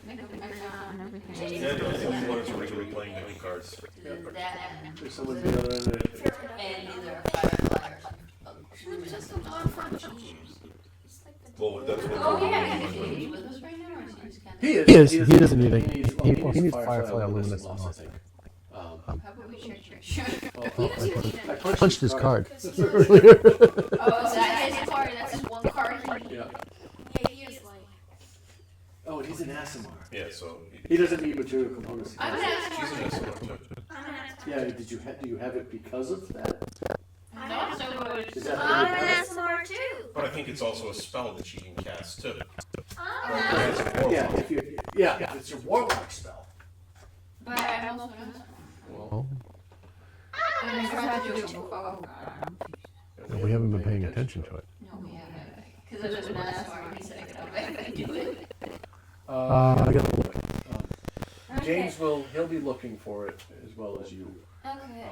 And everything. Yeah, the only ones who are really playing making cards. That There's someone at the other end of it. and either a firefly or Just a one for James. It's like the Well, that's what. Oh, yeah. Is he with us right now, or is he just kind of? He is. He doesn't need it. He needs Firefly Luminous Loss, I Moth. think. How about we sure. I Punched his card. Oh, is that his card? That's just one card. Yeah. Yeah, he is like. Oh, and he's an Asimar. Yeah, so. He doesn't need material components. I'm gonna ask She's an SLR too. Yeah, do you have it because of that? No, so good. Is that I'm how an you have SMR too. But I think it's also a spell that she can cast too. it? Yeah, if it's your warlock spell. But I'm also. Well, And I tried to do it before. we haven't been paying attention to it. No, we haven't. Because it was an SMR, he said I could do it. I got James he'll be looking for it as well as you. Okay.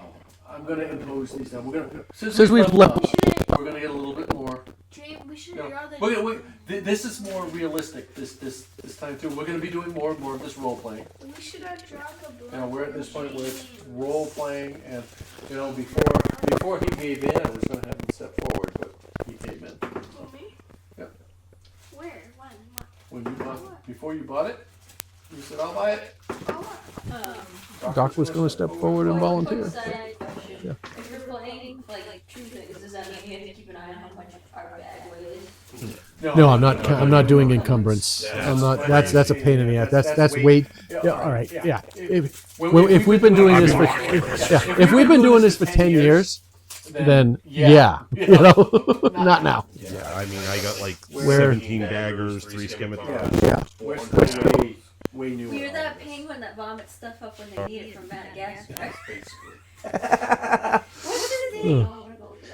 I'm gonna impose these now. We're gonna Since we've left- we're gonna get a little bit more. James, we should No, draw the. this is more realistic this time too. We're gonna be doing more and more of this role playing. We should have drawn the blood. You know, we're at this point where it's role playing, and you know, before he gave in, I was gonna have him step forward, but he came in. Oh, me? Yep. Where? When? What? When you before you bought it, you said I'll buy it. Doc was going to step forward and volunteer. Side question. If you're playing, like true things, does that mean you have to keep an eye on how much our bag weighs? No, I'm not. I'm not doing encumbrance. I'm not. That's a pain in the ass. That's weight. Yeah. All right. Yeah. If we've been doing this for if we've been doing this for 10 years, then yeah, you know, not now. Yeah, I mean, I got like Where- 17 daggers, 3 scimitars. Yeah. We're way newer. You're that penguin that vomits stuff up when they need it from Madagascar. What's his name? Oh, I wanna go look it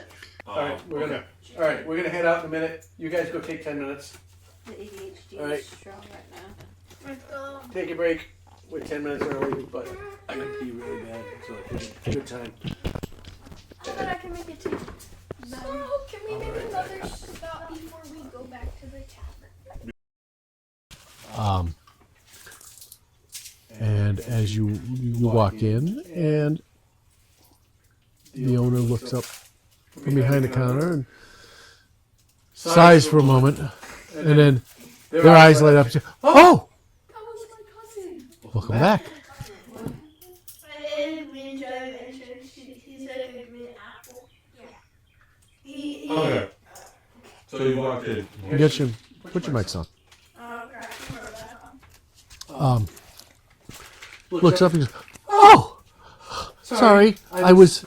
up. All right, we're gonna head out in a minute. You guys go take 10 minutes. The ADHD All right. is strong right now. Let's go. Take a break. We're 10 minutes early, but I gotta pee really bad, so it's a good time. I bet I can make it too. So, can we make another stop before we go back to the tavern? And as you walk in, and the owner looks up from behind the counter and sighs for a moment, and then their eyes light up. Oh, That was my cousin. welcome back. I didn't mean to mention. He said it would be apple. Yeah. He Okay. So you walked in. Get your put your mics on. Looks up and goes, "Oh, sorry, I was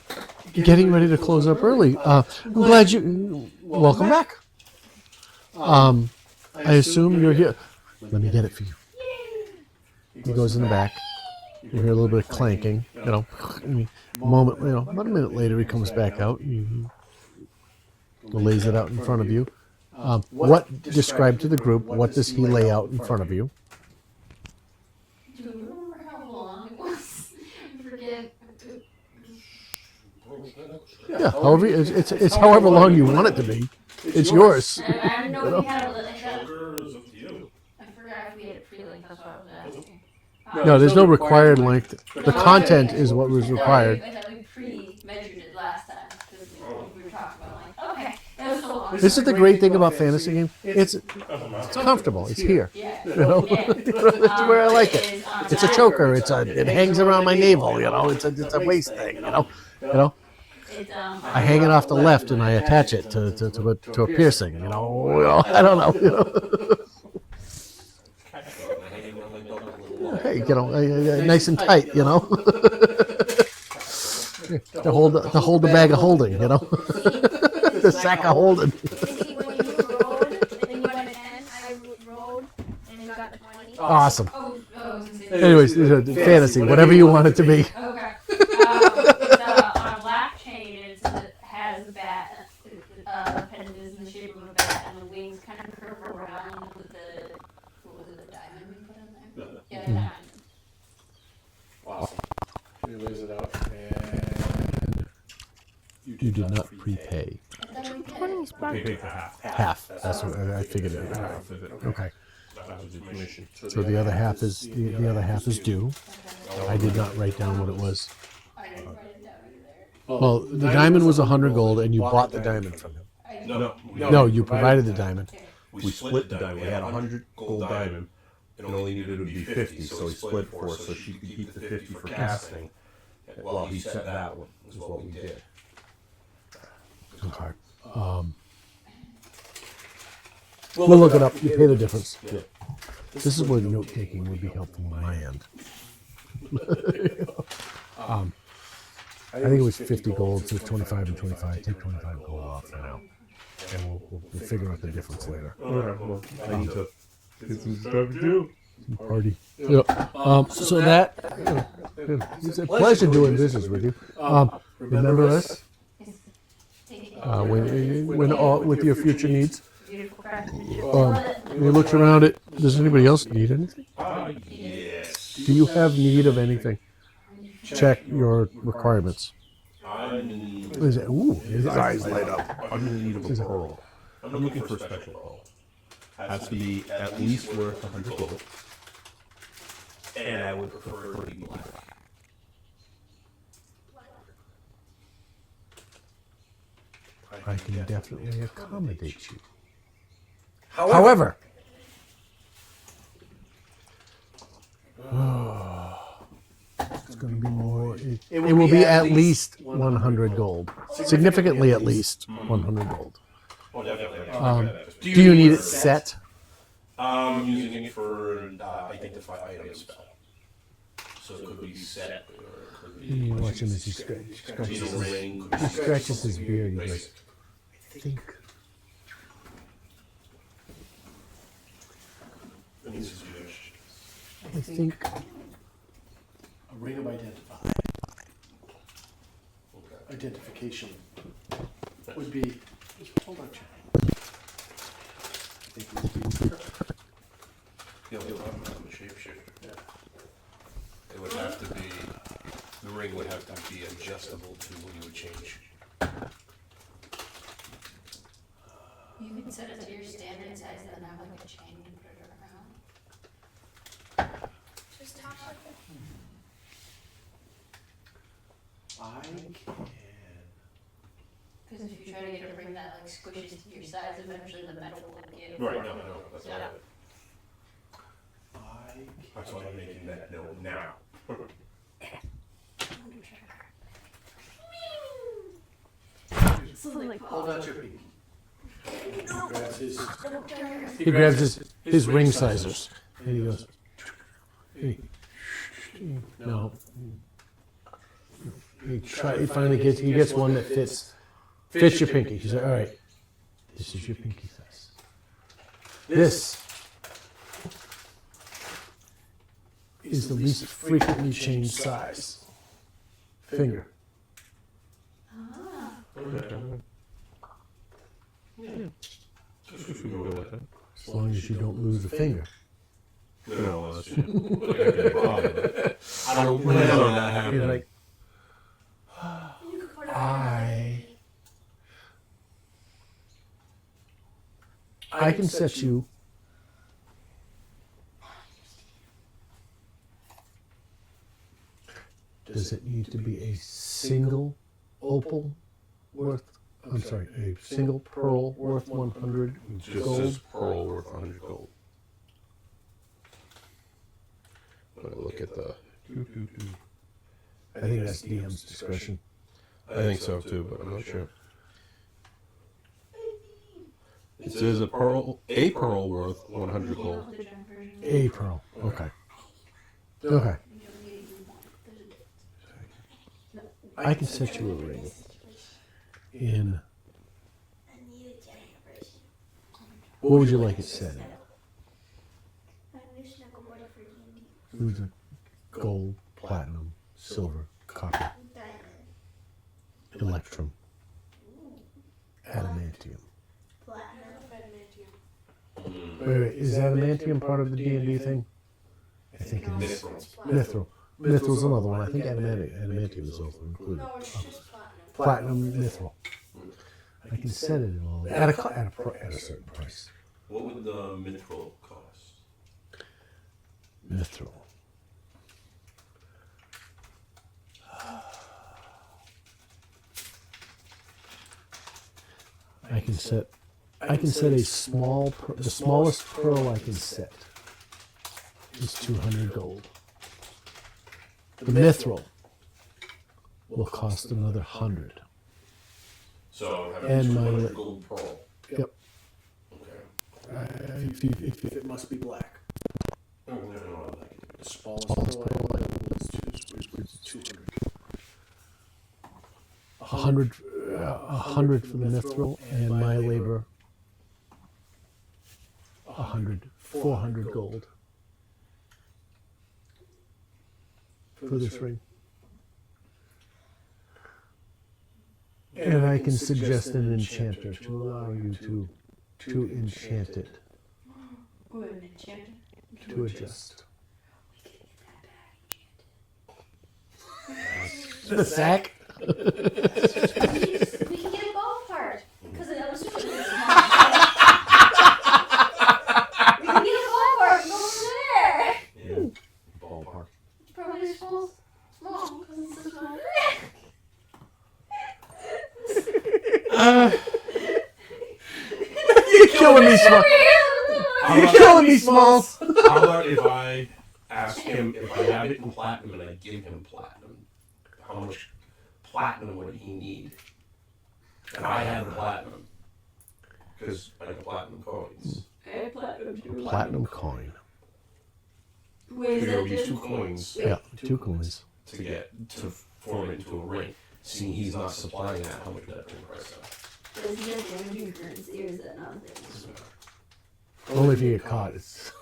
getting ready to close up early. I'm glad you. Welcome back. I assume you're here. Let me get it for you." He goes in the back. You hear a little bit of clanking. You know, a moment. You know, about a minute later, he comes back out. He lays it out in front of you. What describe to the group? What does he lay out in front of you? Do you remember how long it was? I forget. Yeah, however, it's however long you want it to be. It's yours. I didn't know if we had a limit. Sugar is up to you. I forgot if we had a free link, that's what I was asking. No, there's no required length. The content is what was required. I thought we pre-measured it last time, because we were talking about like, okay, that was so long. This is the great thing about fantasy game. It's comfortable. It's here. Yeah. You know, it's where I like it. It's a choker. It hangs around my navel. You know, it's a waist thing. You know. It's, I hang it off the left and I attach it to a piercing. You know, I don't know. You know. Hey, you know, nice and tight. You know, to hold the bag of holding. You know, the sack of holding. When you rolled and you got an 10, I rolled and got a 20. Awesome. I was gonna say, Anyways, fantasy, whatever you want it to be. Okay. It's on a black chain, and it has a bat. The pendant is in the shape of a bat, and the wings kind of curve around with the, what was it, the diamond we put in there? Yeah, the diamond. Awesome. He lays it out, and You did not prepay. I thought we did. They paid for half. Half. That's what I figured it. Half of it. Okay. That was the commission. So the other half is due. I did not write down what it was. I didn't write it down either. Well, the diamond was 100 gold, and you bought the diamond from him. No, No, you provided the diamond. we split the diamond. We had 100 gold diamond. It only needed to be 50, so he split for us so she could keep the 50 for casting. Well, he set that one, is what we did. Okay. We'll look it up. You pay the difference. Yeah. This is where note taking would be helpful on my end. I think it was 50 gold, so 25 and 25. Take 25 gold off for now. And we'll figure out the difference later. Alright, well, I need to get some stuff to do. Party. Yeah. So that, it's a pleasure doing business with you. Remember us when all with your future needs. Beautiful craftsmanship. When he looks around it, does anybody else need anything? Yes. Do you have need of anything? Check your requirements. Is it, ooh, his eyes light up. I'm in need of a pearl. I'm looking for a special pearl. Has to be at least worth 100 gold. And I would prefer it to be black. I can definitely accommodate you. However, it's going to be more. It will be at least 100 gold. Significantly at least 100 gold. Oh, definitely. Do you need it set? I'm using it for identify item spell. So it could be set, or it could be You watch him as he scratches a ring. he scratches his beard. He goes, I think. I think. a ring of identification would be. Hold on, Chuck. I think it would be. Yeah, we'll talk about the shapeshifter. It would have to be, the ring would have to be adjustable to when you would change. You can set it to your standard size and then have like a chain and put it around. Just talk like I can. Because if you try to get a ring that like squishes to your size, eventually the metal will give. Right, no, that's Yeah. That's why I'm making that note now. Hold out your pinky. Grabs his. He grabs his ring sizers. And he goes, no. He finally gets one that fits your pinky. He's like, all right, this is your pinky size. This is the least frequently changed size. Finger. As long as you don't lose a finger. No, that's I don't plan on that He's happening. like, I can set you Does it need to be a single opal worth, I'm sorry, a single pearl worth 100 Just gold? says pearl worth 100 gold. But look at the. I think that's DM's discretion. I think so too, but I'm not sure. It says a pearl worth 100 gold. A pearl, okay. Okay. I can set you a ring in. What would you like it set in? Who's it? gold, platinum, silver, copper, electrum, adamantium. Wait, is adamantium part of the D&D thing? I think it is. Mithril. Mithril's another one. I think adamantium is also included. No, it's just Platinum mithril. I can set it all at a certain price. What would the mithril cost? Mithril. I can set a small, the smallest pearl I can set is 200 gold. The mithril will cost another 100. So have And a my 200 gold pearl. Yep. Okay. If it must be black. Oh, no, I like it. The smallest pearl I can is 200. 100 for the mithril, and my labor 400 gold for this ring. And I can suggest an enchanter to allow you to enchant it, Ooh, an enchanter. to adjust. The sack? We can get a golf cart. Because I'm assuming it's we can get a golf cart and go over there. Yeah. Ballpark. Probably small, because it's a small. You're killing me, Smalls. You're killing me, Smalls. How about if I ask him if I have it in platinum and I give him platinum? How much platinum would he need? And I have platinum. Because I got platinum coins. I have platinum too. Platinum coin. Wait, Here we is use that 2 just... coins Yeah, 2 coins. to form it into a ring. Seeing he's not supplying that, how much would that bring the price up? Is that damaging currency or is that not damaging? Only if you get caught. It's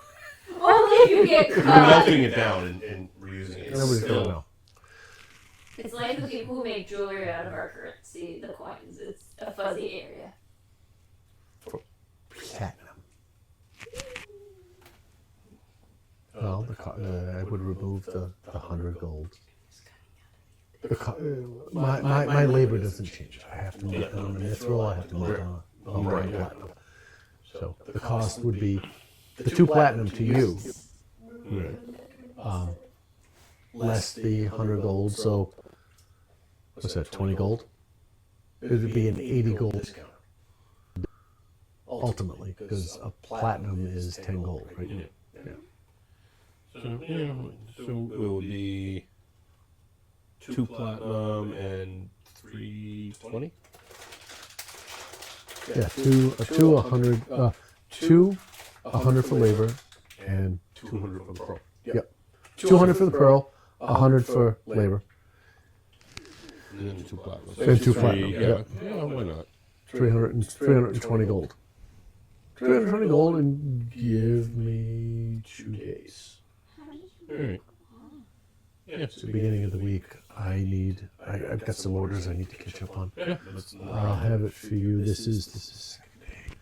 Only if you get We're caught. melting it down and reusing it. nobody's Still- gonna know. It's like the people who make jewelry out of our currency, the coins. It's a fuzzy area. Platinum. Well, I would remove the 100 gold. My labor doesn't change. I have to make on the mithril. I have to make on Right. platinum. So the cost would be the 2 platinum to you, less the 100 gold. So what's that? 20 gold. It would be an 80 gold discount. Ultimately, because a platinum is 10 gold, right? Yeah. So it would be 2 platinum and 320. Yeah, 100 for labor, and 200 for the pearl. 200 for the pearl, 100 for labor, And then 2 platinum. and 2 platinum. Yeah. Yeah, why not? 320 gold. 320 gold, and give me 2 days. Alright. Yeah, it's the beginning of the week. I've got some orders I need to catch up on. Yeah. I'll have it for you. This is 2nd day.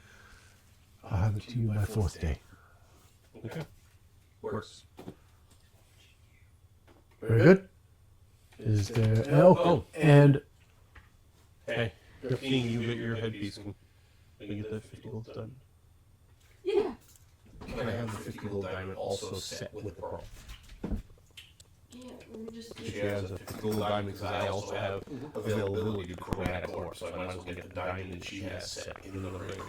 I'll have it to you by 4th day. Okay. Works. Very good. Is there? Oh, and Hey, seeing you get your headpiece, can I get that 50 gold diamond? Yeah. Can I have the 50 gold diamond also set with the pearl? Yeah, we just... She has a 50 gold diamond because I also have availability to chromatic orb, so I might as well get the diamond that she has set in another ring.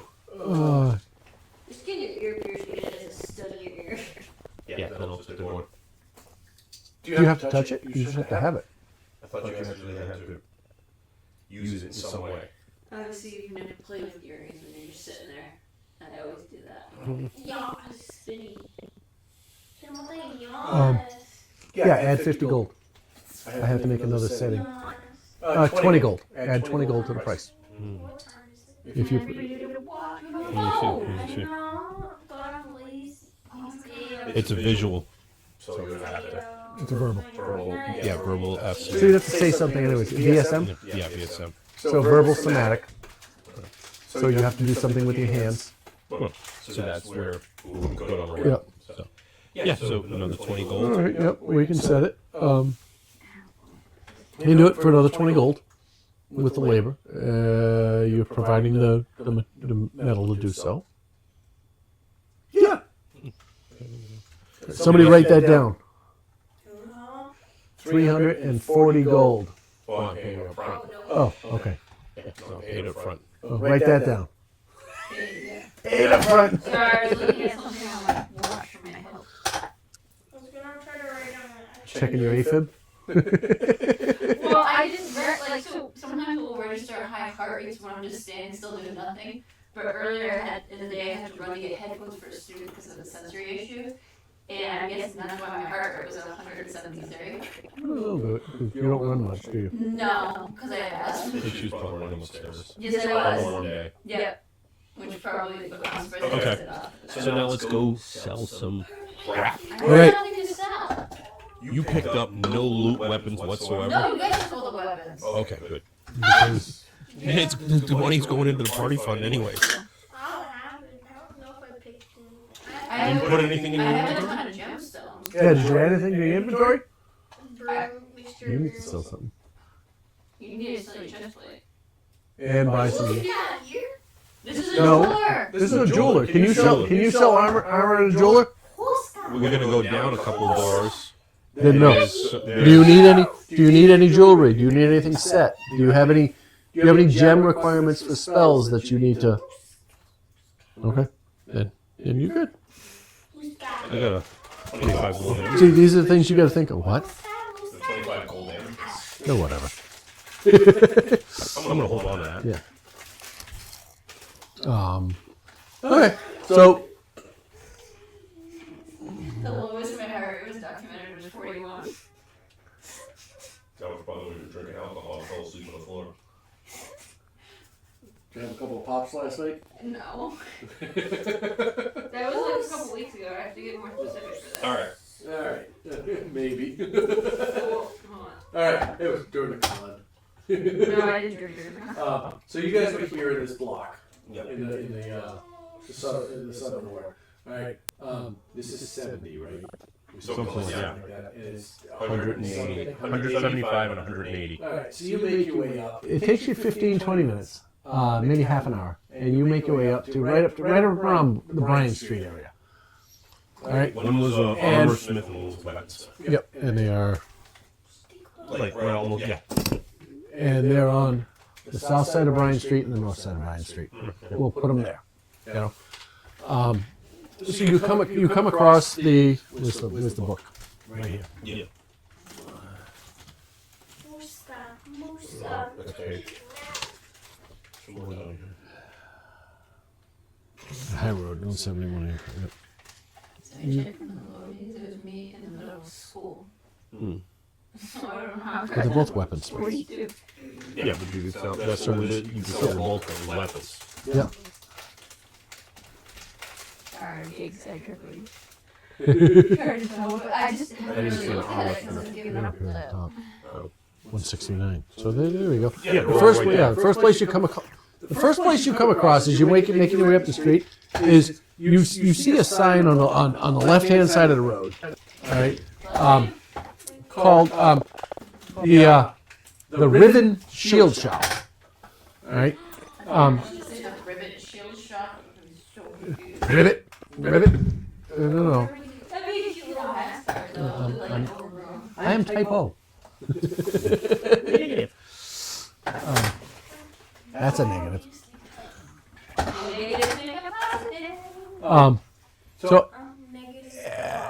Just get your ear pierced and it is a stud in your ear. Yeah, that'll open the door. do you have to touch it? You just have to have it. I thought you actually had to use it in some way. Obviously, you have to play with earrings when you're just sitting there. I always do that. Yes. Spinny. Yeah, add 50 gold. I have to make another setting. 20 gold. Add 20 gold to the price. What time is it? If you It's a visual. So you're gonna have to It's a verbal. Verbal F. So you'd have to say something anyways. VSM? Yeah, VSM. So verbal somatic. So you have to do something with your hands. So that's where we'll go on the Yep. So, yeah, so another 20 All gold. right, yep, we can set it. You do it for another 20 gold with the labor. You're providing the metal to do so. Yeah. Somebody write that down. 340 gold. Oh, I'm paying up front. Oh, okay. So 8 up front. Oh, write that down. 8 up front. Sorry, I was looking at something on my watch for my health. I was gonna try to write down that. Checking your AFib. Well, I just like so sometimes we'll register high heart rates when I'm just standing still doing nothing. But earlier in the day I had to run to get headphones for a student because of a sensory issue. And I guess that's why my heart rate was at 173. A little bit. You don't run much, do you? No, because I had asthma. I think she was probably running upstairs. Yes, I On was. one day. Yep. Which probably was Okay. So now let's go sell some crap. I All right. have nothing to sell. You picked up no loot weapons whatsoever. No, you guys stole the weapons. Okay, good. Because it's, the money's going into the party fund anyways. I don't have it. I don't know if I picked it. I You put anything in I your have a inventory? ton of gemstones. Yeah, did you add anything to your inventory? Broom, mixture You of need to brooms. sell something. You need to sell your chest plate. And buy some. Yeah, here. This is a No. jeweler. This is a jeweler. Can you sell armor at a jeweler? We're gonna go down a couple of doors. Then no. Do you need any jewelry? Do you need anything set? Do you have any gem requirements for spells that you need to? Okay. Then you're good. I got a 25 gold damage. See, these are the things you got to think of. What? The 25 gold damage. No, whatever. I'm gonna hold on to that. Yeah. Okay. So The lowest my heart rate was documented was 41. That was probably when you were drinking alcohol and fell asleep on the floor. Did you have a couple of pops last night? No. That was like a couple weeks ago. I have to get more specific for that. Alright. All right. Maybe. Oh, hold on. All right. It was during the con. No, I didn't drink it. So you guys are here in this block. Yep. In the southern ward. All right. This is 70, right? Something like that. And it's 180. 175 and 180. All right. So you make your way up. It takes you 15, 20 minutes, maybe half an hour, and you make your way up to right around the Bryan Street area. All right. One was a armor smith and one was weapons. Yep. And they are. Like right almost, yeah. And they're on the south side of Bryan Street and the north side of Bryan Street. We'll put them there. You know. So you come across the where's the book? Right here. Yeah. More stuff. Okay. High Road, 171 here. Yep. So I checked from the lower days. It was me in the middle of school. So I don't know how. But they're both weapons. 42. Yeah, but you could sell that. So you could sell multiple weapons. Yeah. Sorry, exactly. I just haven't just really feel looked at it because I've given up Here at the the. top. 169. So there we go. Yeah, The first place you come across as you're making your way up the street is you see a sign on the left hand side of the road. All right. Called the Riven Shield Shop. All right. Rivet shield shot. Rivet. No. That'd be a cute little hat though. Like an overgrown. I am typo. That's a negative. Negative, make a positive. So Negative.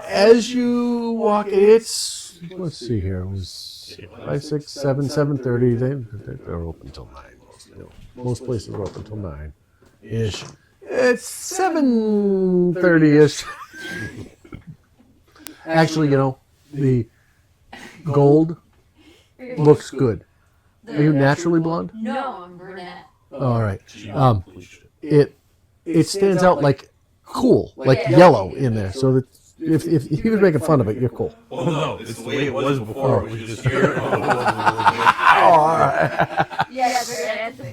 as you walk, it's let's see here. It was 5, 6, 7, 7:30. They're open till 9. Most places are open till 9 ish. It's 7:30 ish. Actually, the gold looks good. Are you naturally blonde? No, I'm brunette. All right. It stands out like cool, like yellow in there. So if he was making fun of it, you're cool. Well, no, it's the way it was before. It was just here. Yeah, that's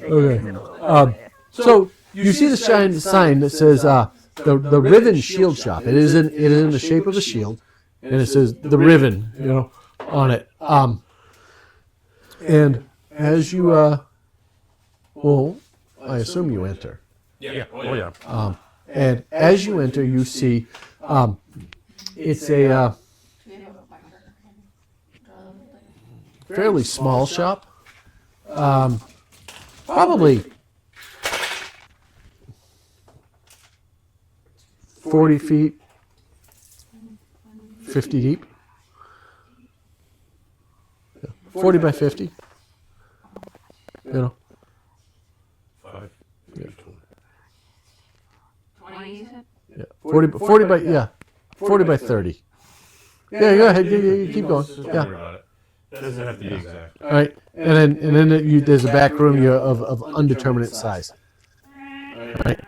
Okay. So you see the sign that says the Riven Shield Shop. It is in the shape of a shield, and it says the Riven, on it. And as you well, I assume you enter. Yeah. Oh yeah. And as you enter, you see it's a fairly small shop. Probably 40 feet, 50 deep. 40 by 50. 5. 20, you said? Yeah. 40 by 30. Yeah, go ahead. You keep going. Don't Yeah. worry about it. It doesn't have to be exact. All right. And then there's a back room of undeterminate size. All right.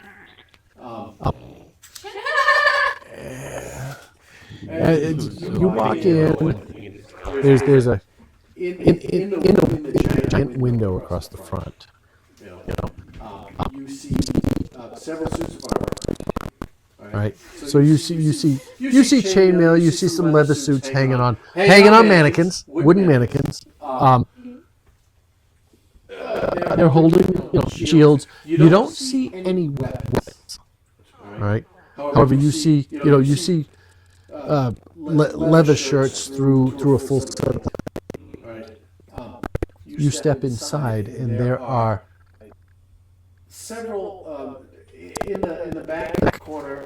You walk in. There's a in the giant window across the front. You see several suits of armor. All right. So you see chainmail. You see some leather suits hanging on mannequins, wooden mannequins. They're holding shields. You don't see any weapons. All right. However, you see leather shirts through a full set. You step inside, and there are several in the back corner,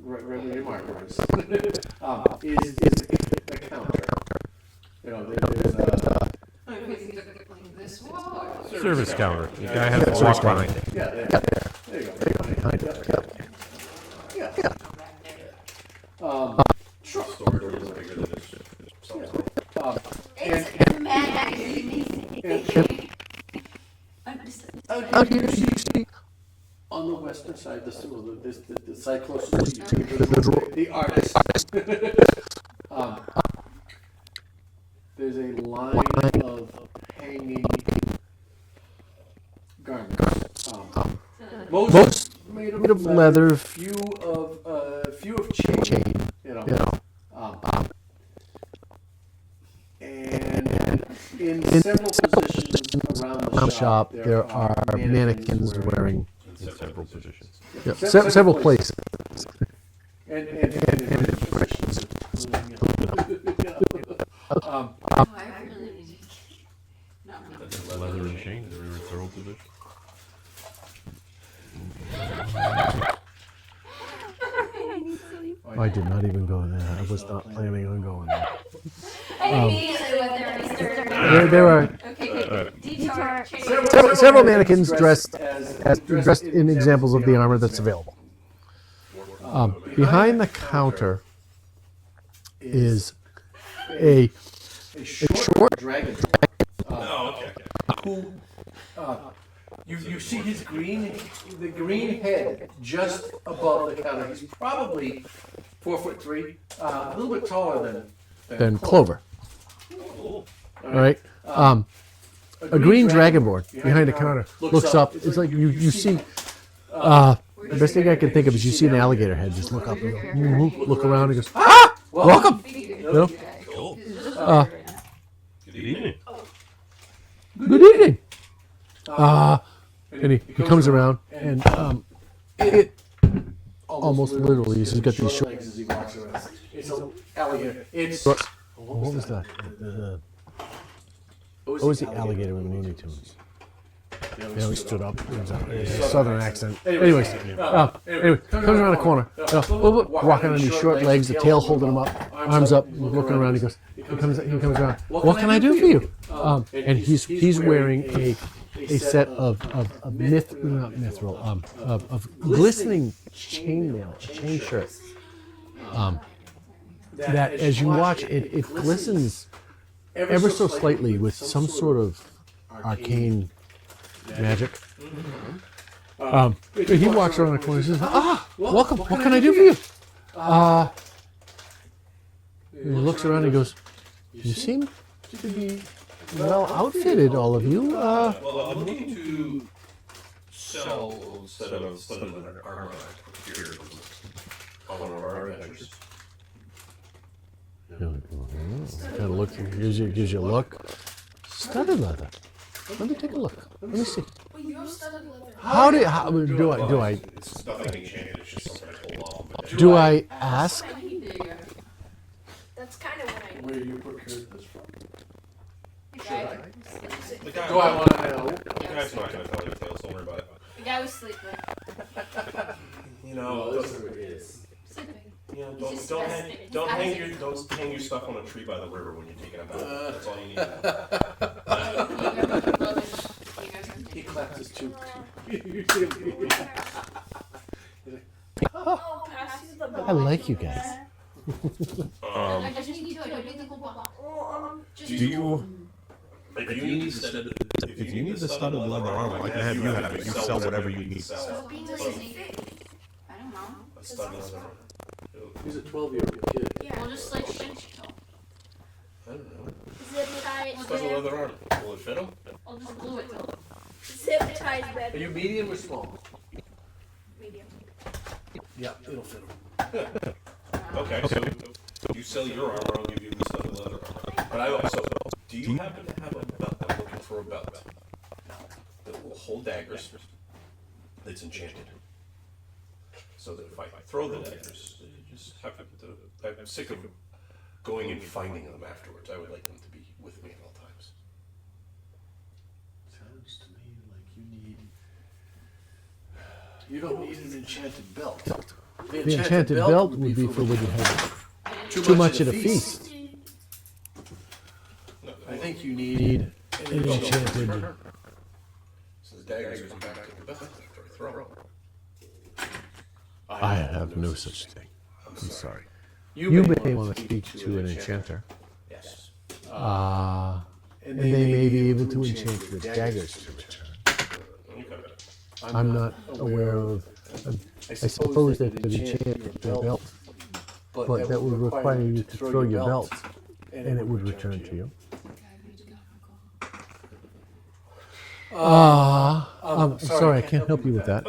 right where your marker is, is a counter. There's Service counter. The guy has to walk behind it. there you go. Behind it. Storage is bigger than this. Out here, you see on the western side, the side closest to you, the artist. There's a line of hanging garments. Most made of leather, few of chain. And in several positions around the shop, there are mannequins wearing Several positions. several places. And Leather and chains. They're in several positions. I did not even go there. I was not planning on going there. I immediately went there and started. There are Okay, detour. several mannequins dressed in examples of the armor that's available. Behind the counter is a short dragon. Who you see his the green head just above the counter. He's probably 4'3", a little bit taller than Clover. All right. A green dragonborn behind the counter looks up. It's like you see. The best thing I can think of is you see an alligator head just look up and go, look around and goes, "Ah, welcome." Cool. Good evening. Good evening. And he comes around and it almost literally he's got these short legs as he walks around. It's an alligator. What was that? What was the alligator in the Looney Tunes? Yeah, he stood up. It was a southern accent. Anyways, comes around the corner. Walking on these short legs, the tail holding him up, arms up, looking around. He comes around. What can I do for you? And he's wearing a set of glistening chainmail, chain shirts. That as you watch it glistens ever so slightly with some sort of arcane magic. He walks around the corner and says, welcome, what can I do for you? He looks around and he goes, "You seem to be well outfitted, all of you. Well, I'm looking to sell instead of an armor here on one of our adventures. Kind of look, gives you a look. Studded leather. Let me take a look. Let me see. Well, you have studded leather. How do I It's nothing enchanted. It's just something I pulled off. But do I ask? There you go. That's kind of what I need. Where you procured this from? the guy, Do I want to know? the guy's not going to tell you tales. Don't worry about it. The guy was sleeping. You know, Sleeping. you know, He's just don't resting. don't hang your stuff on a tree by the river when you're taking a bath. That's all you need. He clapped his cheek. Oh, pass you the ball. I like you guys. I just need to. I don't need the whole block. Just Do you? If you need the studded leather armor, I can have you have it. You sell whatever you need. So being lazy. I don't know. A studded leather armor. He's a 12-year-old kid. We'll just like shinch it. I don't know. Zip ties Studded better. leather armor. Will it fit him? I'll just glue it. Zip ties Are better. you medium or small? Medium. Yeah, it'll fit him. Okay, so you sell your armor, I'll give you the studded leather armor. But I also, do you happen to have a belt? I'm looking for a belt that will hold daggers that's enchanted. So that if I throw the daggers, you just have to, I'm sick of going and finding them afterwards. I would like them to be with me at all times. Sounds to me like you need. You don't need an enchanted belt. The enchanted belt would be for when you have too much at a feast. I think you need an enchanted. So the daggers come back to the belt after I throw them. I have no such thing. I'm I'm sorry. sorry. You may want to speak to an enchanter. Yes. And they may be able to enchant your daggers to return. Okay. I'm not aware of. I suppose that could enchant your belt, but that would require you to throw your belt, and it would return to you. I'm sorry, I can't help you with that.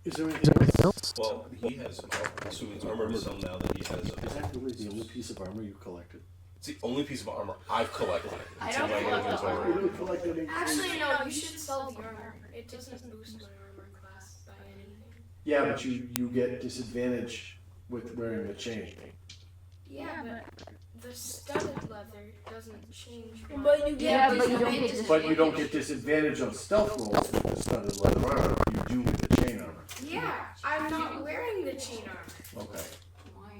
Is there Anything else? Well, he has, I'm assuming it's armor to sell now that he has. Is that really the only piece of armor you collected? It's the only piece of armor I've collected. I It's don't in my collect inventory. armor. collected anything? Actually, no, you should sell the armor. It doesn't boost my armor class by anything. Yeah, but you get disadvantage with wearing the chain. Yeah, but the studded leather doesn't change. But you get, but you don't get But you don't get disadvantage on stealth rolls with the studded leather armor. You do with the chain armor. Yeah, I'm not wearing the chain armor. Okay.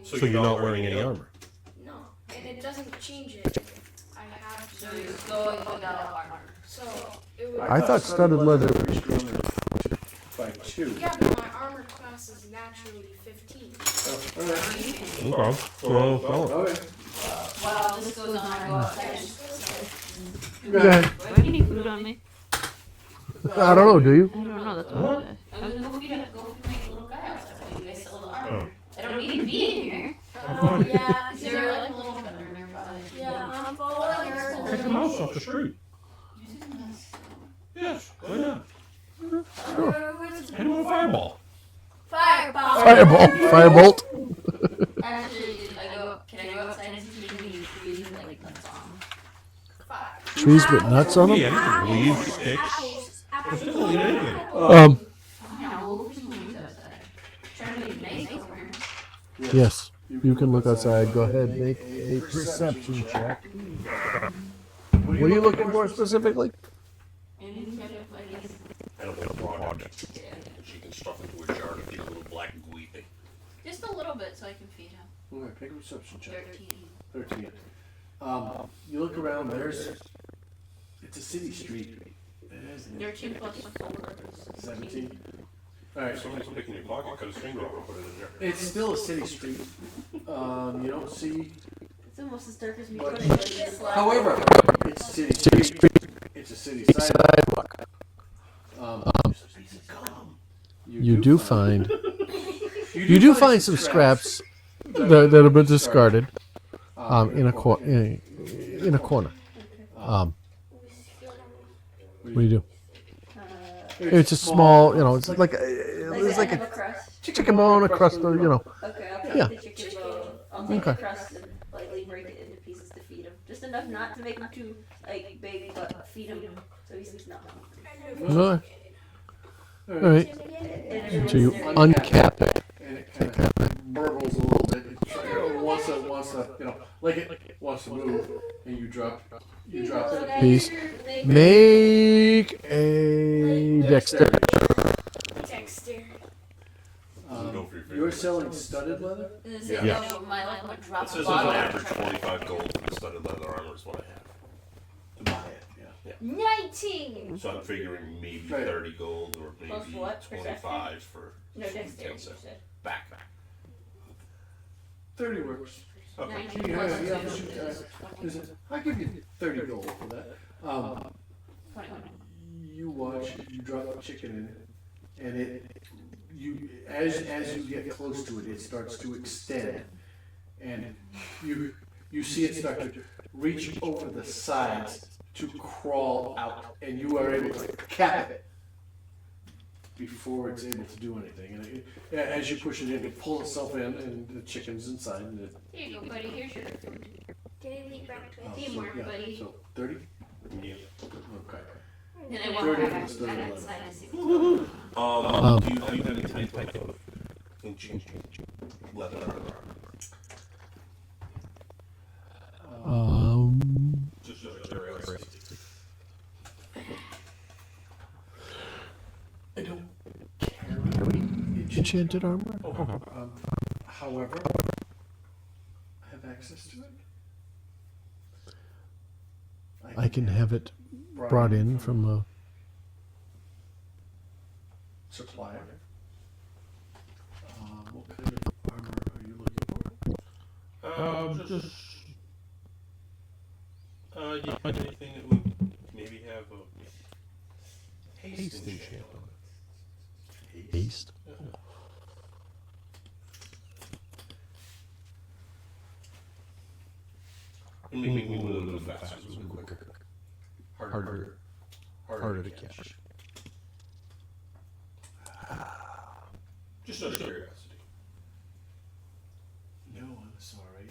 So you're not wearing any armor. No, and it doesn't change it. I have So to. you're going without armor. So it would. I thought studded leather. increased your armor by 2. Yeah, but my armor class is naturally 15. Okay. So, Okay. While this goes on, I go outside. Go ahead. Why do you need food on me? I don't know, do you? I don't know. That's what I was gonna go feed my little guy outside while you guys sell the armor. I don't need to be in here. Yeah, Is there like a little bit nearby? yeah, I'm following her. Take a mouse off the street. Yes, why not? Hit him with a fireball. Fireball. Firebolt. Actually, can I go outside and see any trees like nuts on? Trees with nuts on them? Yeah, anything. Leaves, sticks. Apples. Apples. Literally anything. Yeah, we'll look for some leaves outside. Trying to make it nice over here. Yes, you can look outside. Go ahead, make a perception check. What are you looking for specifically? Anything kind of, I guess. I don't have a project. She can stuff into a jar to get a little black gooey thing. Just a little bit so I can feed him. Okay, make a perception check. 13. 13. You look around, it's a city street. 13 plus 4. 17. Alright, so Somebody's picking your pocket, cut his finger off and put it in there. it's still a city street. You don't see, It's almost as dark as me. But- However, it's city street. It's a city sidewalk. You do find some scraps that have been discarded in a corner. What do you do? It's a small, it's like it's like have a a crust. chicken bone, a crust, Okay, I'll Yeah. take the chicken bone. I'll take Okay. the crust and lightly break it into pieces to feed him. Just enough not to make him too big, but feed him so he's not hungry. All right. And So you everyone's there. uncap it. And it kind of burbles a little bit. It wants to, like it wants to move, and you drop it. Piece. Make a dexterity. Dexter. Go for your favorite. You're selling studded leather? This is Yeah. my like one drop It says of on bottle. average 25 gold for the studded leather armor is what I have. To buy it, yeah. 19! So I'm figuring maybe Right. 30 gold or Plus maybe what? Perception? 25 for No, dexterity, 10 you cents. said. Back. 30 works. Okay. 19 Yeah, plus yeah, 2 yeah. is I'll give you 30 gold for that. 21. You watch, you drop the chicken in, and as you get close to it, it starts to extend, and you see it start to reach over the sides to crawl out, and you are able to cap it before it's able to do anything. And as you push it in, it pulls itself in, and the chicken's inside. And Here you go, buddy. Here's your food. Daily breakfast. Teamwork, yeah, buddy. so 30. Yeah. Okay. And I walk 30 back plus 30 outside and see Do you have any type of ancient leather armor? Just out of curiosity. I don't carry Enchanted armor. however, I have access to it. I can have it brought in from a. supplier. What kind of armor are you looking for? Just yeah, anything that would maybe have a haste enchant on it. Haste. And make me move a little bit faster, a little quicker. Harder to catch. Just out of curiosity. No, I'm sorry.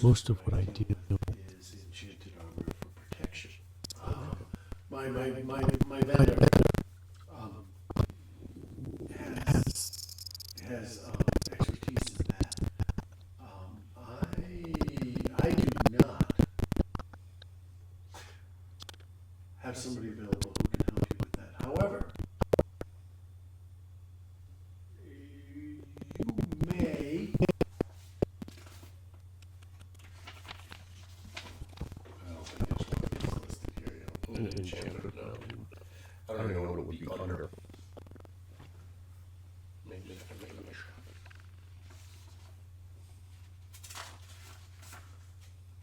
Most of what I do is enchanted armor for protection. My vendor has expertise in that. I do not have somebody available who can help you with that. However, you may. I don't think it's listed here. Enchanted, I don't even know what it would be under. Maybe information.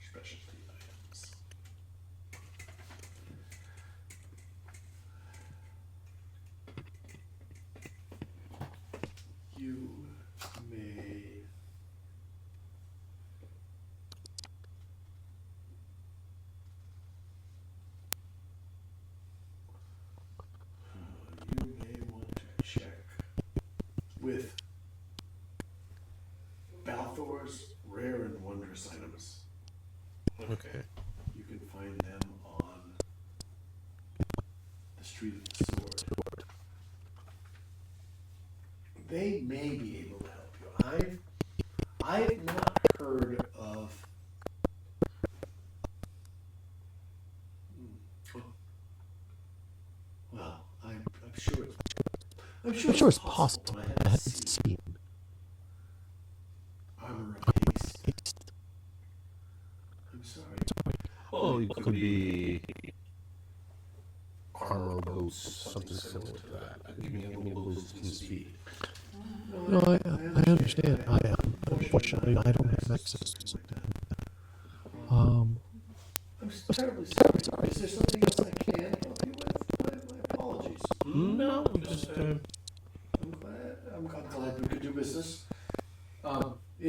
Specialty items. You may. You may want to check with Balthor's rare and wondrous items. Okay. You can find them on the Street of the Sword. They may be able to help you. I've not heard of. Well, I'm sure it's. I'm sure it's possible. I haven't seen armor of haste. I'm sorry. Oh, it could be armor boost, something similar to that. Give me a little boost in speed. No, I understand. Unfortunately, I don't have access to something. I'm terribly sorry. Is there something else I can help you with? My apologies. No, just I'm glad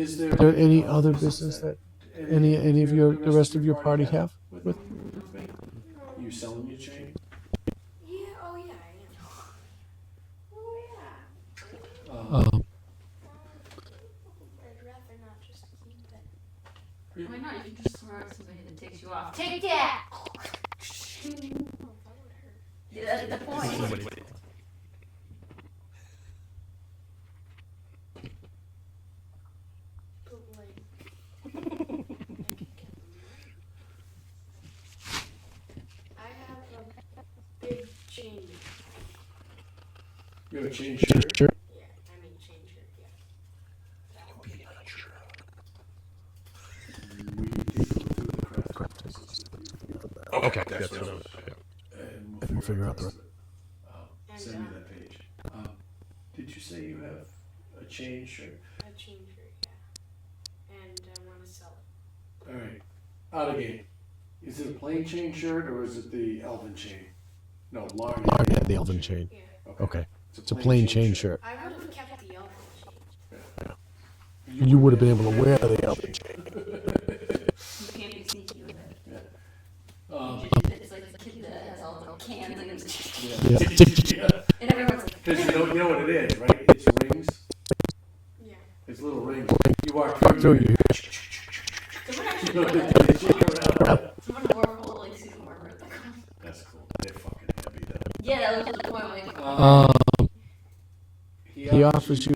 Is there any other business that any of the rest of your party have with me? You selling your chain? Yeah, oh yeah, I am. Oh yeah. Um, I'd rather not just keep it. Why not? You can just throw it at somebody that takes you off. Take that! Oh, that would hurt. Yeah, that's the point. But like, I have a big chain. you have a chain shirt? Yeah, I mean chain shirt, yeah. We take you through the craft process with you. Okay, that's what I was. And We'll figure out the rest. And Send me that page. Did you say you have a chain shirt? a chain shirt, yeah. And I want to sell it. All right, out of game. Is it a plain chain shirt or is it the elven chain? No, Lauren. Already had the elven chain. Yeah. Okay. It's a plain chain shirt. I would have kept the elven chain. You would have been able to wear the elven chain. You can't be sneaky with it. Um, It's like the kid that has all the cans and Yeah. and everyone's like, Because you know what it is, right? It's rings. Yeah. It's little rings. You walk through, you hear. someone You know, actually they shake around. someone wore full like season warmer. That's cool. They're fucking heavy though. Yeah, that was the point. Like, He He offers you.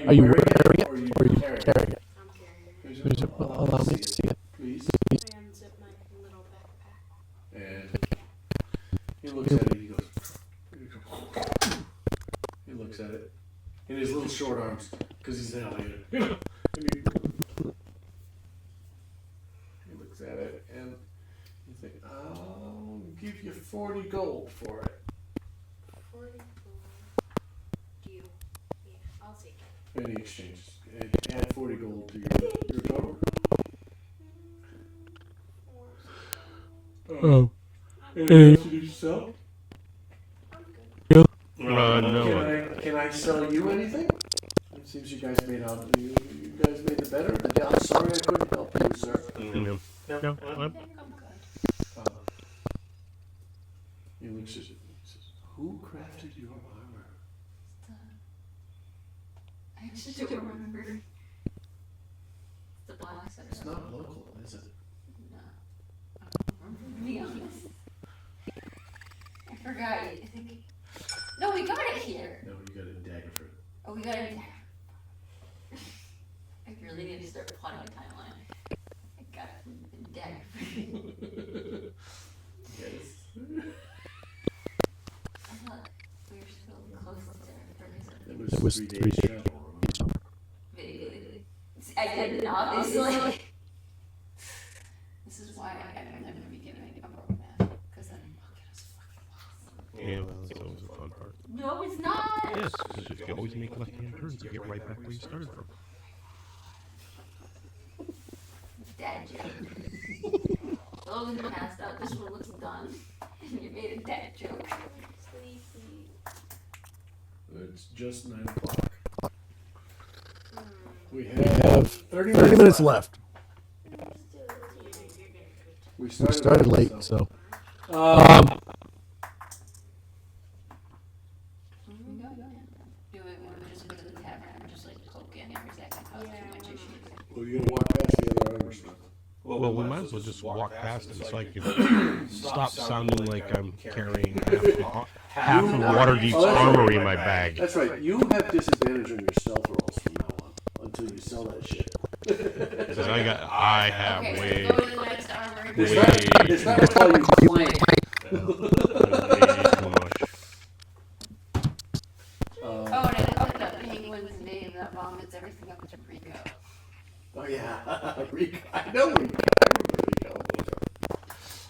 Are you wearing it or are you or are you carrying it? carrying it? I'm carrying it. Here's it. Allow me to see it. Please. I unzip my little backpack. And he looks at it. He goes. He looks at it in his little short arms because he's an alligator. And he looks at it and he's like, "I'll give you 40 gold for it." 44. Deal. Yeah, I'll take it. And he exchanges. And add 40 gold to your total. Oh. Anything else you need to sell? No. Can I sell you anything? It seems you guys made out. You guys made it better. Yeah, I'm sorry I couldn't help you, sir. No, I'm, He looks at you and says, "Who crafted your armor?" I just don't remember. The black center. It's not local, is it? No. I don't remember, to be honest. I forgot. I think. No, we got it here. No, you got it in Daggerford. Oh, we got it. I really need to start plotting a timeline. I got it in Daggerford. Yes. I thought we were still close to Daggerford. It was 3 days travel. Vaguely. I didn't, obviously. This is why I'm never be giving a broken math, because then I'll get us fucking lost. yeah, well, that's always the fun part. No, it's not! Yes, because if you always make left-hand turns, you get right back where you started from. Dad joke. Logan passed out, this one looks done. And you made a dad joke. Sleepy. It's just 9 o'clock. We have have 30 minutes left. We We started late, so. Do it when we just go to the tavern and just like poke in every second, cause too much issues. Well, you're gonna walk past the other armor stuff. Well, we might as well just walk past it so I can stop sounding like I'm carrying half of Waterdeep's armory in my bag. That's right. You have disadvantage on your stealth rolls from now on until you sell that shit. Because I have Okay, way, so go to the next armory. It's not until you claim. way too much. Oh, and I looked up the penguin's name that vomits everything up to Rico. Oh yeah, Rico. I know Rico. I remember Rico.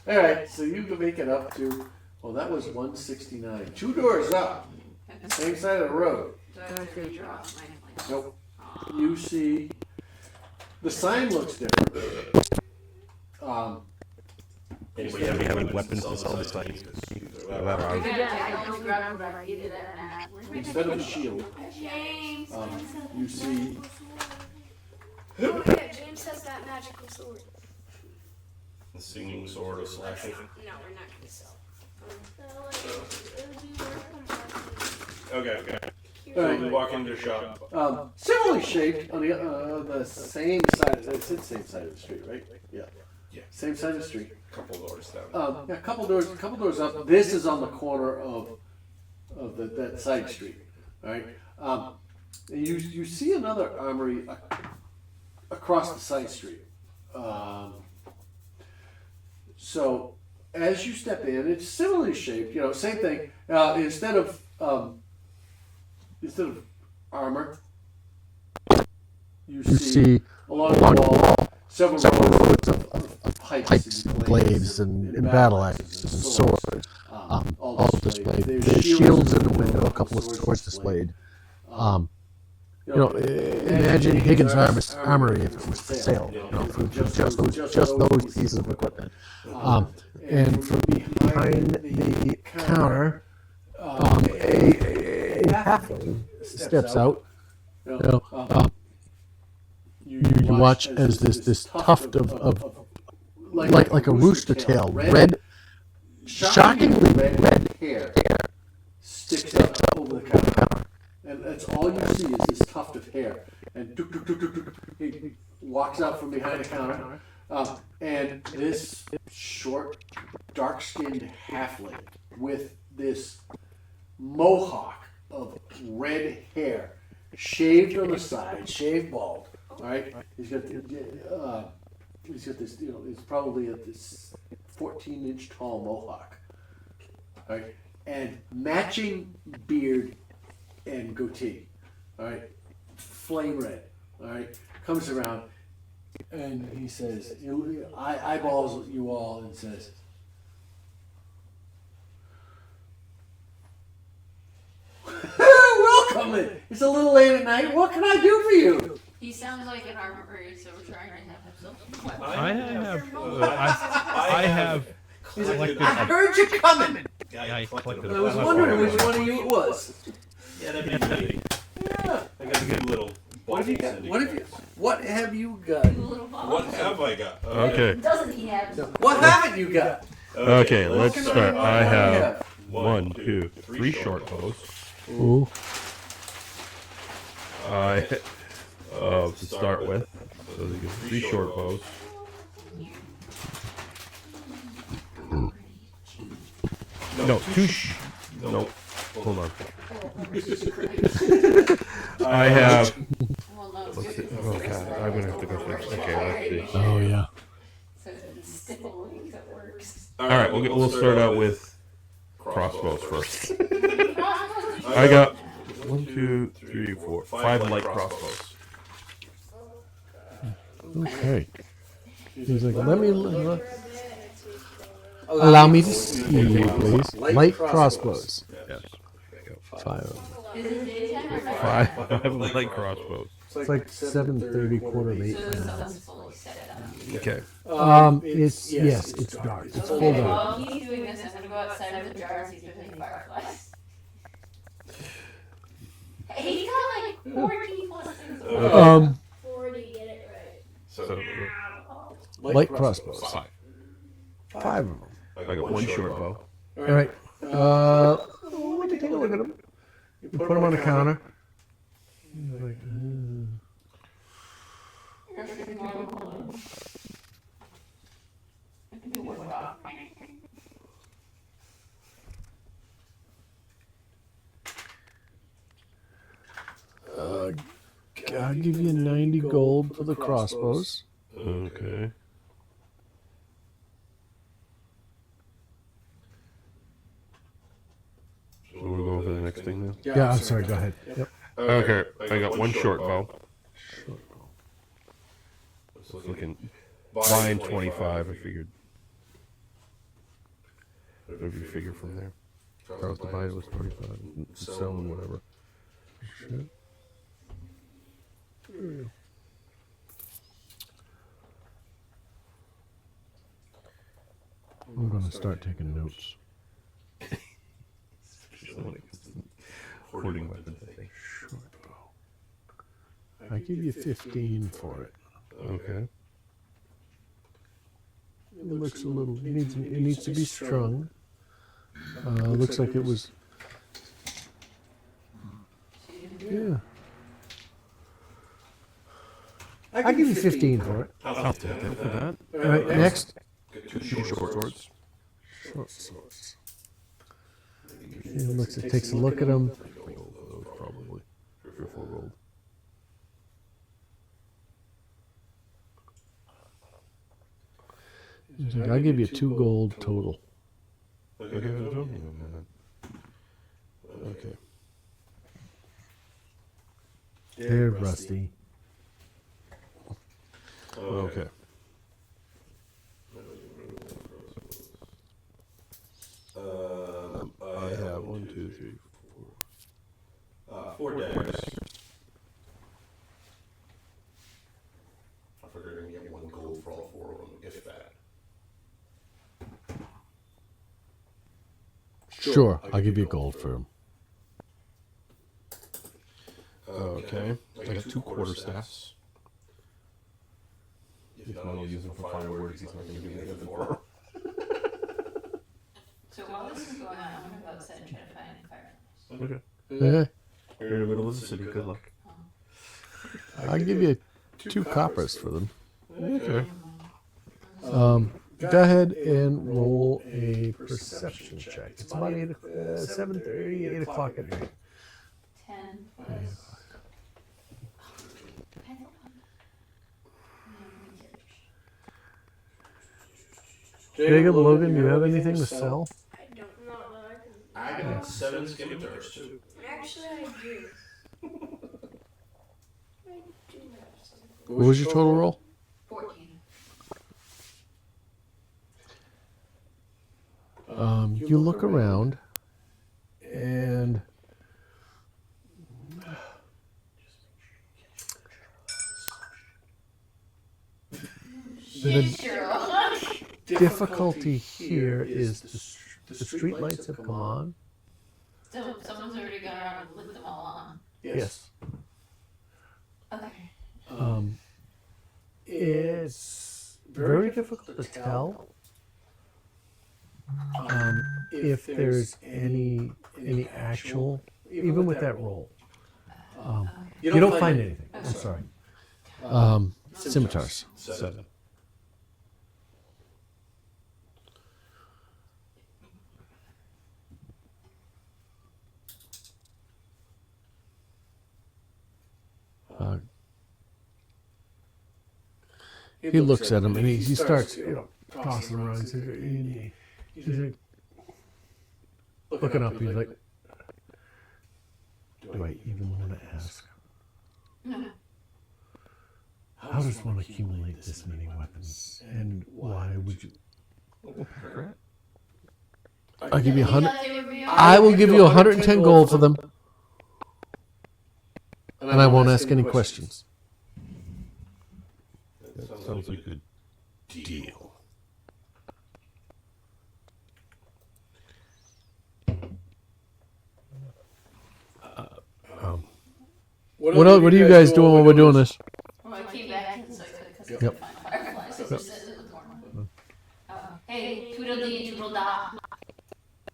All right, so you can make it up to. Well, that was 169. 2 doors up, same side of the road. So I have to draw my plan. Nope. You see, the sign looks different. We have weapons to sell the site. I don't grab what I needed and Instead of a shield, James. you see Oh yeah, James has that magical sword. The singing sword of slashing. No, we're not gonna sell. It would be worth them. Okay. Here. So we walk into the shop. Similarly shaped on the same side. It's the same side of the street, right? Yeah. Yeah. Same side of the street. Couple doors down. Yeah, a couple doors up. This is on the corner of that side street. All right. You see another armory across the side street. So as you step in, it's similarly shaped. You know, same thing. Instead of armor, you see along the wall several rows of pipes and blades and battle axes and swords, all displayed. There's shields in the window, a couple of swords displayed. Imagine Higgins' armory if it was for sale, for just those pieces of equipment. And from behind the counter, a halfling steps out. You watch as this tuft of like a rooster tail, shockingly red hair sticks up over the counter. And that's all you see is this tuft of hair. And he walks out from behind the counter. And this short, dark-skinned halfling with this mohawk of red hair, shaved on the side, shaved bald. All right, he's got this. It's probably this 14-inch tall mohawk. All right, and matching beard and goatee. All right, flame red. All right, comes around and he says, eyeballs you all and says, "Welcome. It's a little late at night. What can I do for you?" He sounds like an armorer, so we're trying to have himself. I have collected. I heard you coming. I collected. I was wondering which one of you it was. Yeah, that'd be me. Yeah. I got a good little. What have you got? What have you got? What have I got? Okay. Doesn't he have? What haven't you got? Okay, let's start. I have 1, 2, 3 short bows. Ooh. To start with, so they get 3 short bows. No, 2. No, hold on. I have. Well, no. Let's see. Oh God, I'm gonna have to go first. Okay, let's see. Oh yeah. So it's still that works. All right, we'll start out with crossbows first. I got 1, 2, 3, 4, 5 light crossbows. Okay. He's like, allow me to see you, please. Light crossbows. Yes. 5. Is it daytime or night? 5 light crossbows. It's like 7:30, quarter to 8. So the sun's fully set up. Okay. It's dark. It's full Okay, dark. while he's doing this, I'm gonna go outside of the jar and see if there's any fireflies. Hey, he's got like 14 plus things. 40, get it right. So Light crossbows. 5. 5 of them. I got 1 short bow. All right. Let me take a look at them. You put them on the counter. He's like, I'll give you 90 gold for the crossbows. Okay. So we're going for the next thing now? Yeah, I'm sorry. Go ahead. Yep. Okay, I got 1 short bow. So it's looking buying 25, I figured. Whatever you figure from there. Charles to buy it was 25. Selling whatever. Shit. I'm gonna start taking notes. Hoarding weapons, I think. Short bow. I give you 15 for it. Okay. It looks a little. It needs to be strung. Looks like it was. Yeah. I give you 15 for it. I'll take it for that. All right, next. Two short swords. Short swords. It takes a look at them. Gold, probably. 3 or 4 gold. He's like, I'll give you 2 gold total. Okay. Okay. They're rusty. Okay. I have 1, 2, 3, 4. 4 daggers. I figure you're gonna get 1 gold for all 4 of them, if that. Sure, I'll give you gold for them. Okay. I got 2 quarterstaffs. If not, I'll use them for fireworks. He's not going to do anything more. So while this is going on, I'm gonna go outside and try to find any fireflies. Okay. Yeah, You're in the middle of the city. Good luck. I'll give you 2 coppers for them. Okay. Go ahead and roll a perception check. It's about 7:30, 8 o'clock at night. 10 plus. Jacob, Logan, do you have anything to sell? I don't know that I can. I got 7 skin of thirst, too. Actually, I do. I do have something. What was your total roll? 14. You look around, and the difficulty here is the street lights have come on. So someone's already gone around and lit them all on. Yes. Okay. It's very difficult to tell if there's any actual, even with that roll. You don't find anything. I'm sorry. Scimitars. 7. He looks at him and he starts, tossing around. He's like, looking up. He's like, do I even want to ask? How does one accumulate this many weapons? And why would you? I'll give you 100. I will give you 110 gold for them, and I won't ask any questions. That sounds like a deal. What are you guys doing while we're doing this? Well, I came back because I couldn't Yep. find fireflies. It just says it was normal. Hey, Tweedledee and Tweedledot.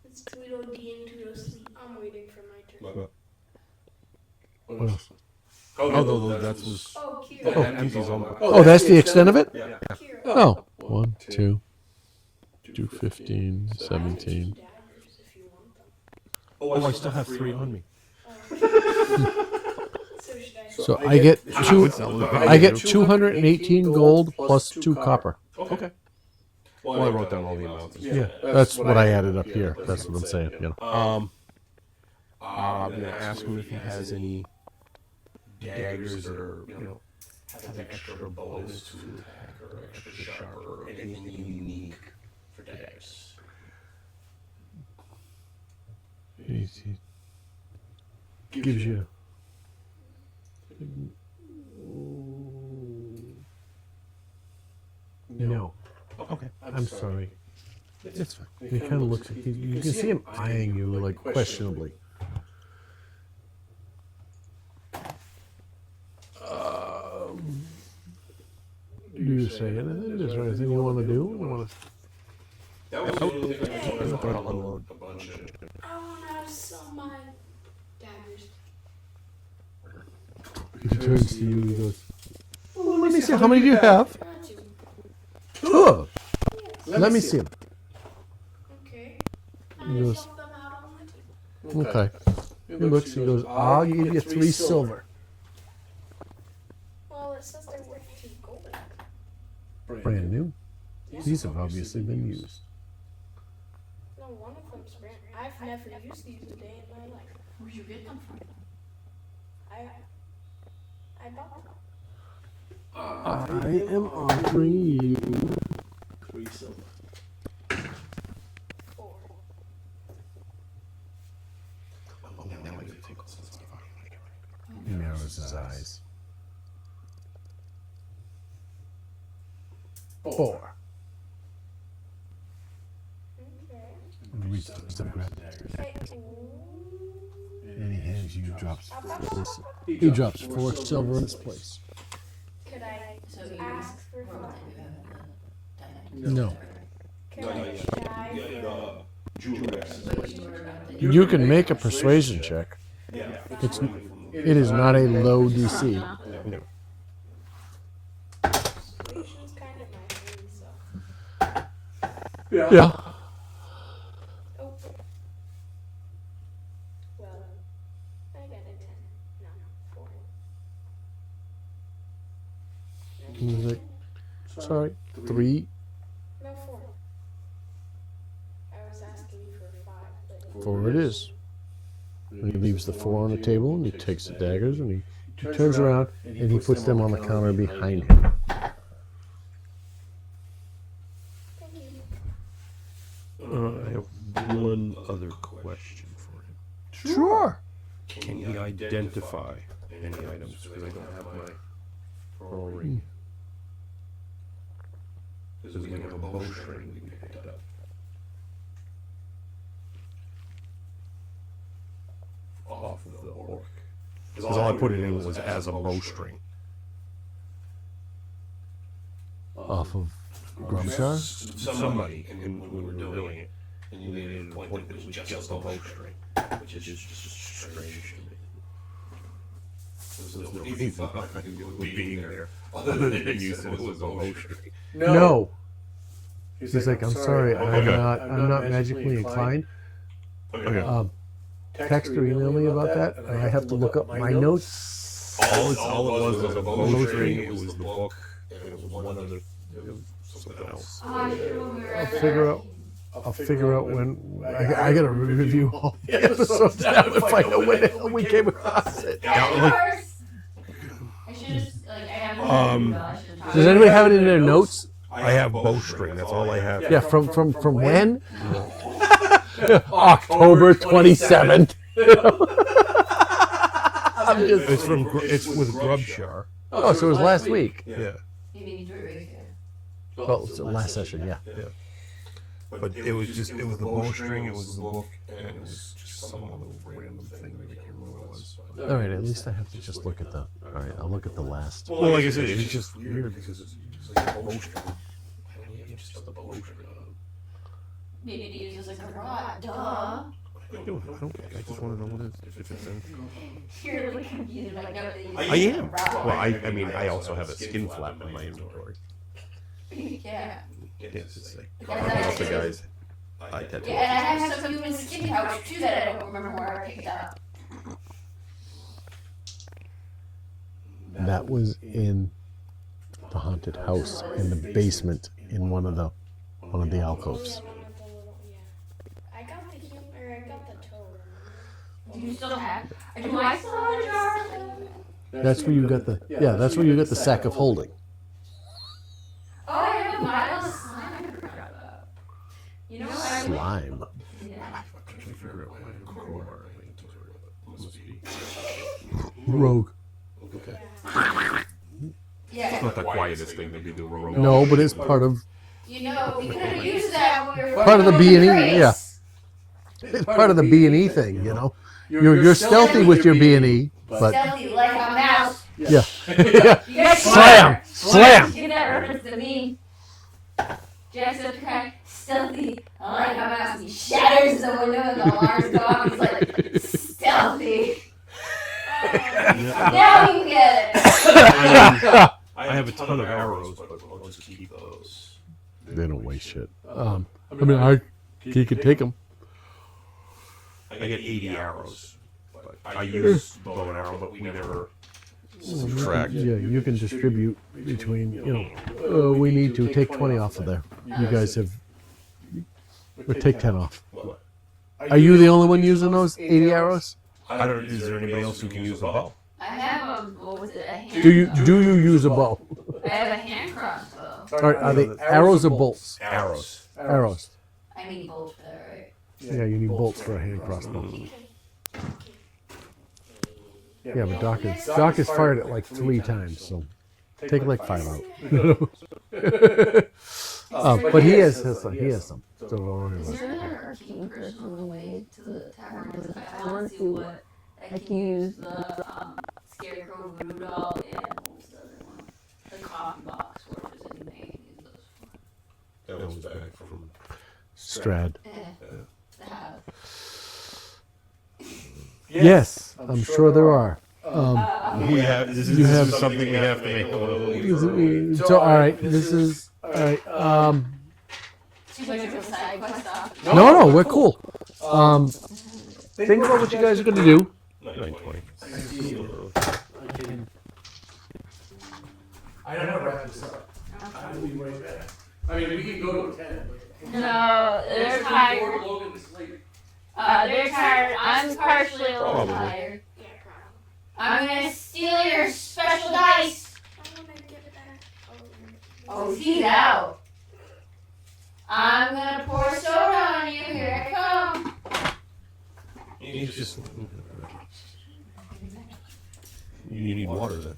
It's Tweedledee and Tweedledee. I'm waiting for my turn. What else? Oh, no, that was. Oh, Kira. That empties all. Oh, that's the extent of it? Yeah. Kira. Oh, 1, 2, 2, 15, 17. Daggers if you want them. Oh, I still have 3 on me. So should I? So I get 218 gold plus 2 copper. Okay. Well, I wrote down all the amounts. Yeah, that's what I added up here. That's what I'm saying. I'm gonna ask him if he has any daggers that are, have an extra bonus to attack or extra sharp or anything unique for daggers. He gives you. No. Okay. I'm sorry. It's fine. He kind of looks. You can see him eyeing you like questionably. say anything? Is there anything you want to do? You want to? That was the only thing I was I'll unload. a bunch of. I want to sell my daggers. He turns to you. He goes, well, "Let me see. How many do you have?" Got you. Two. Let me see them. Okay. He I goes, sold them out on the table. "Okay." He looks. He goes, "I'll give you 3 silver." Well, it says they're worth 2 gold. Brand new. These have obviously been used. No, one of them's brand. I've never used these a day in my life. Where'd you get them from? I bought them. I am offering you 3 silver. 4. He narrows his eyes. 4. Okay. And he reaches to grab daggers. Okay. And he hands you he drops 4 silver in its place. Could I So you ask for roll 5? it, you have the diamond. No. Could I try for... You can make a persuasion check. It is not a low DC. Persuasion's kind of my thing, so... Yeah. Oh. Well, I got a 10. No, 4. He's like, sorry, 3, No, 4. I was asking for 5, but... 4 it is. And he leaves the 4 on the table and he takes the daggers and he turns around and he puts them on the counter behind him. Thank you. I have one other question for him. Sure. Can he identify any items? Because I don't have my pearl ring. Because we have a bowstring we picked up. Off of the orc. Because all I put it in was as a bowstring. Off of Grumshar? Somebody, and when we were doing it, and you made it a point that it was just a bowstring, which is just strange to me. There's no reason behind it being there, other than you said it was a bowstring. No. He's like, I'm sorry, I'm not magically inclined. Okay. Text or email me about that, and I have to look up my notes. All it was a bowstring, it was the book, and it was one other, it was something else. Oh, sure, when we were at the- I'll figure out when. I gotta review all the episodes now to find out when the hell we came across it. I should just, like, I have Does anybody have it in their notes? I have bowstring, that's all I have. Yeah, from when? October 27th. It's with Grubshar. Oh, so it was last week. Yeah. You mean you do it right Well, it's the last session, yeah. But it was the bowstring, it was the book, and it was just some other random thing that I can't remember what it was. All right, at least I have to just look at the. All right, I'll look at the last. Well, like I said, it's just weird because it's like a bowstring. I don't have just a bowstring on. Maybe to use as like a rod, duh. I just want to know what it is. If it's in. You're really confused, like, no, they use I am. Well, I mean, I also have a skin flap in my inventory. Yeah. Yes, it's like That's the guys. I tattoo. Yeah, and I have some human skin pouch too that I don't remember where I picked up. That was in the haunted house in the basement in one of the alcoves. I got the humor, I got the toad. Do you still have? Do I still have a jar? That's where you got the. Yeah, that's where you got the sack of holding. Oh, I have a vial of slime I forgot about. You know what? Slime. Yeah. I'm trying to figure out why I have a crowbar in my inventory, but it must be. Rogue. Okay. Yeah. It's not the quietest thing to be doing. Rogue. No, but it's part of You know, we could have used that when we were Part of the working on B&E, yeah. crates. it's part of the B&E thing, you know. You're stealthy with your B&E, but Stealthy like a mouse. yeah. You guys Slam! Slam! Get that reference to me. Jacksepticeye, stealthy. I like how fast he shatters the window and the alarms go off. He's like, stealthy. Now you get it. I have a ton of arrows, but I'll just keep those. They don't weigh shit. You could take them. I get 80 arrows. But I use bow and arrow, but we never subtract. Yeah, you can distribute between, we need to take 20 off of there. You guys have, or take 10 off. What? Are you the only one using those 80 arrows? I don't. Is there anybody else who can use a bow? I have what was it, a hand Do you use a bow? I have a hand crossbow. Are they arrows or bolts? Arrows. Arrows. I mean bolts for that, right? Yeah, you need bolts for a hand crossbow. Yeah, but Doc has fired it like 3 times, so take like 5 out. But he has some. So don't worry Is about it. there an arcane person on the way to the tavern? Because I want to see what I can use the scarecrow voodoo doll and what was the other one? The coffee box, or if there's anything I can use those That was back from. Strad. for. The house. Yes, I'm sure there are. We have. This You have- is something we have to make. So, all right, this is all right. She's like a side quest off. No, we're cool. Think about what you guys are gonna do. 9:20. I don't know wrap this up. I'll be right back. I mean, we can go to 10. No, they're tired. They're tired. I'm partially a little Probably. tired. Yeah, probably. I'm gonna steal your special dice. I want to get it back. Oh, he's out. I'm gonna pour soda on you. Here I come. You just. You need water then.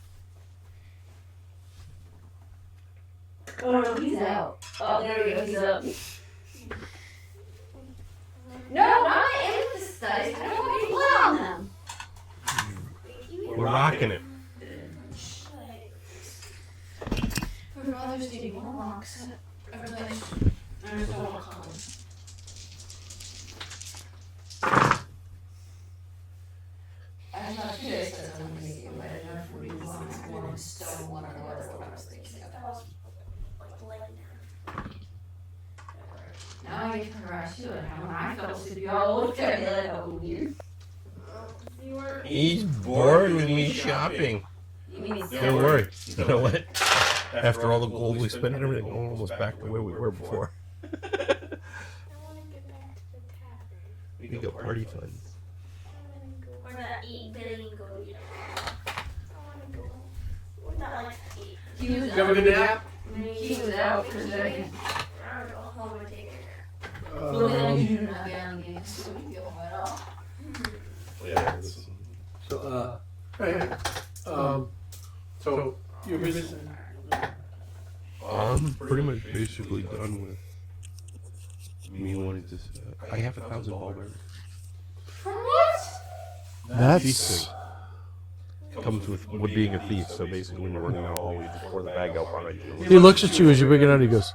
Oh no, he's out. Oh, there we go. He's up. No, not my amethyst dice. I don't want any blood on them. We're rocking it. For Father's Day, one box. There's no one coming. I thought you guys said something to me, but I don't know if we want one stone, one or the other one. I was thinking about. Now I get to rush to it. When I fell asleep, y'all looked at me like, oh, weird. You were. He's bored with me shopping. You mean Don't worry. You know what? After all the gold we spent and everything, we're almost back to where we were before. I want to get back to the tavern. We can go party fun. Or that 8 billion gold. I want to go. Or that like 8. He was You have a good nap? He was out for a second. I don't know how I'm going to take it. Look at him, you're not getting it, so we feel at all. Yeah, this is- So, so you're missing. I'm pretty much basically done with me wanting to. I have 1,000 ball bearings. From what? That's Comes with being a thief, so basically when you're running out always just pour the bag out behind you. he looks at you as you bring it out. He goes,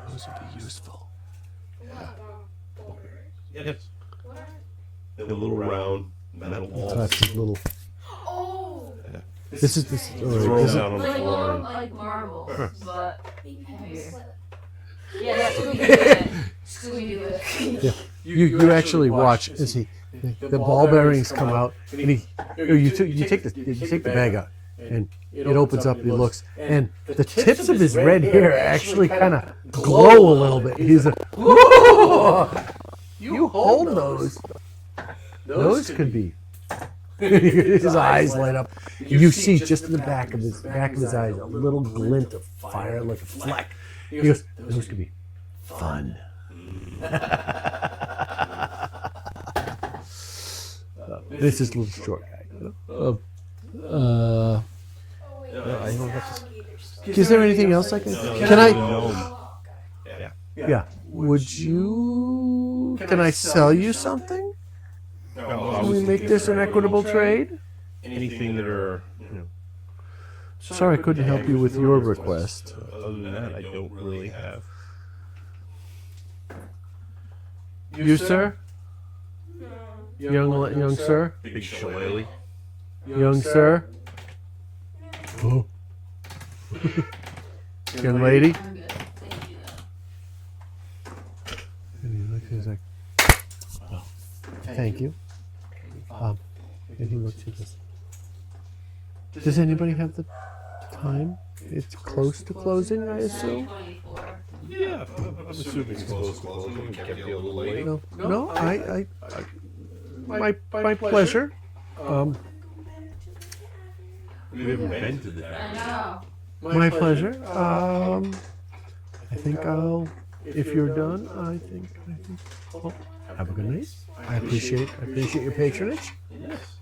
"Those would be useful." Yes. What are. The little round metal balls. That's his little. Oh! This is all right, Throw this them is- down on the Like floor. little, like marbles, but Maybe heavier. Yeah, that's Scooby Doo it. Scooby Doo it. You actually watch as the ball bearings come out, and you take the bag out, and it opens up. He looks, and the tips of his red hair actually kind of glow a little bit. He's like, "Whoa! You hold those. Those could be." His eyes light up. You see just in the back of his eyes a little glint of fire, like a fleck. He goes, "Those could be fun." This is a little short guy. Oh, wait. I don't have to. Alligators. Is there anything else I can? Can I? Yeah. Would you? Can I sell you something? Can we make this an equitable trade? Anything that are, Sorry I couldn't help you with your request. Other than that, I don't really have. You, sir? Young sir? Big shillelagh. Young sir? Oh. Young lady? I'm good. Thank you, though. And he looks, he's like, well, thank you. And he looks at this. Does anybody have the time? It's close to closing, I assume? 9:24. Yeah, I'm assuming it's close to closing. We kept you a little late. No, my pleasure. We haven't been to the I tavern. know. My pleasure. I think I'll, if you're done, I think, well, have a good night. I appreciate your patronage. Yes.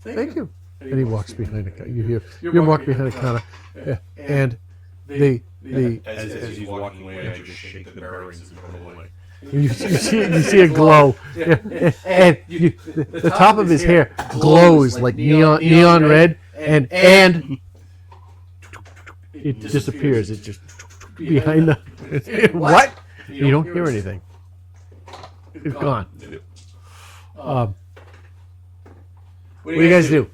Thank you. And he walks behind a counter. You walk behind a counter, and the As he's walking away, I just shake the bearings and run away. you see a glow, and the top of his hair glows like neon red, and it disappears. It's just behind the what? You don't hear anything. It's gone. What do you guys do?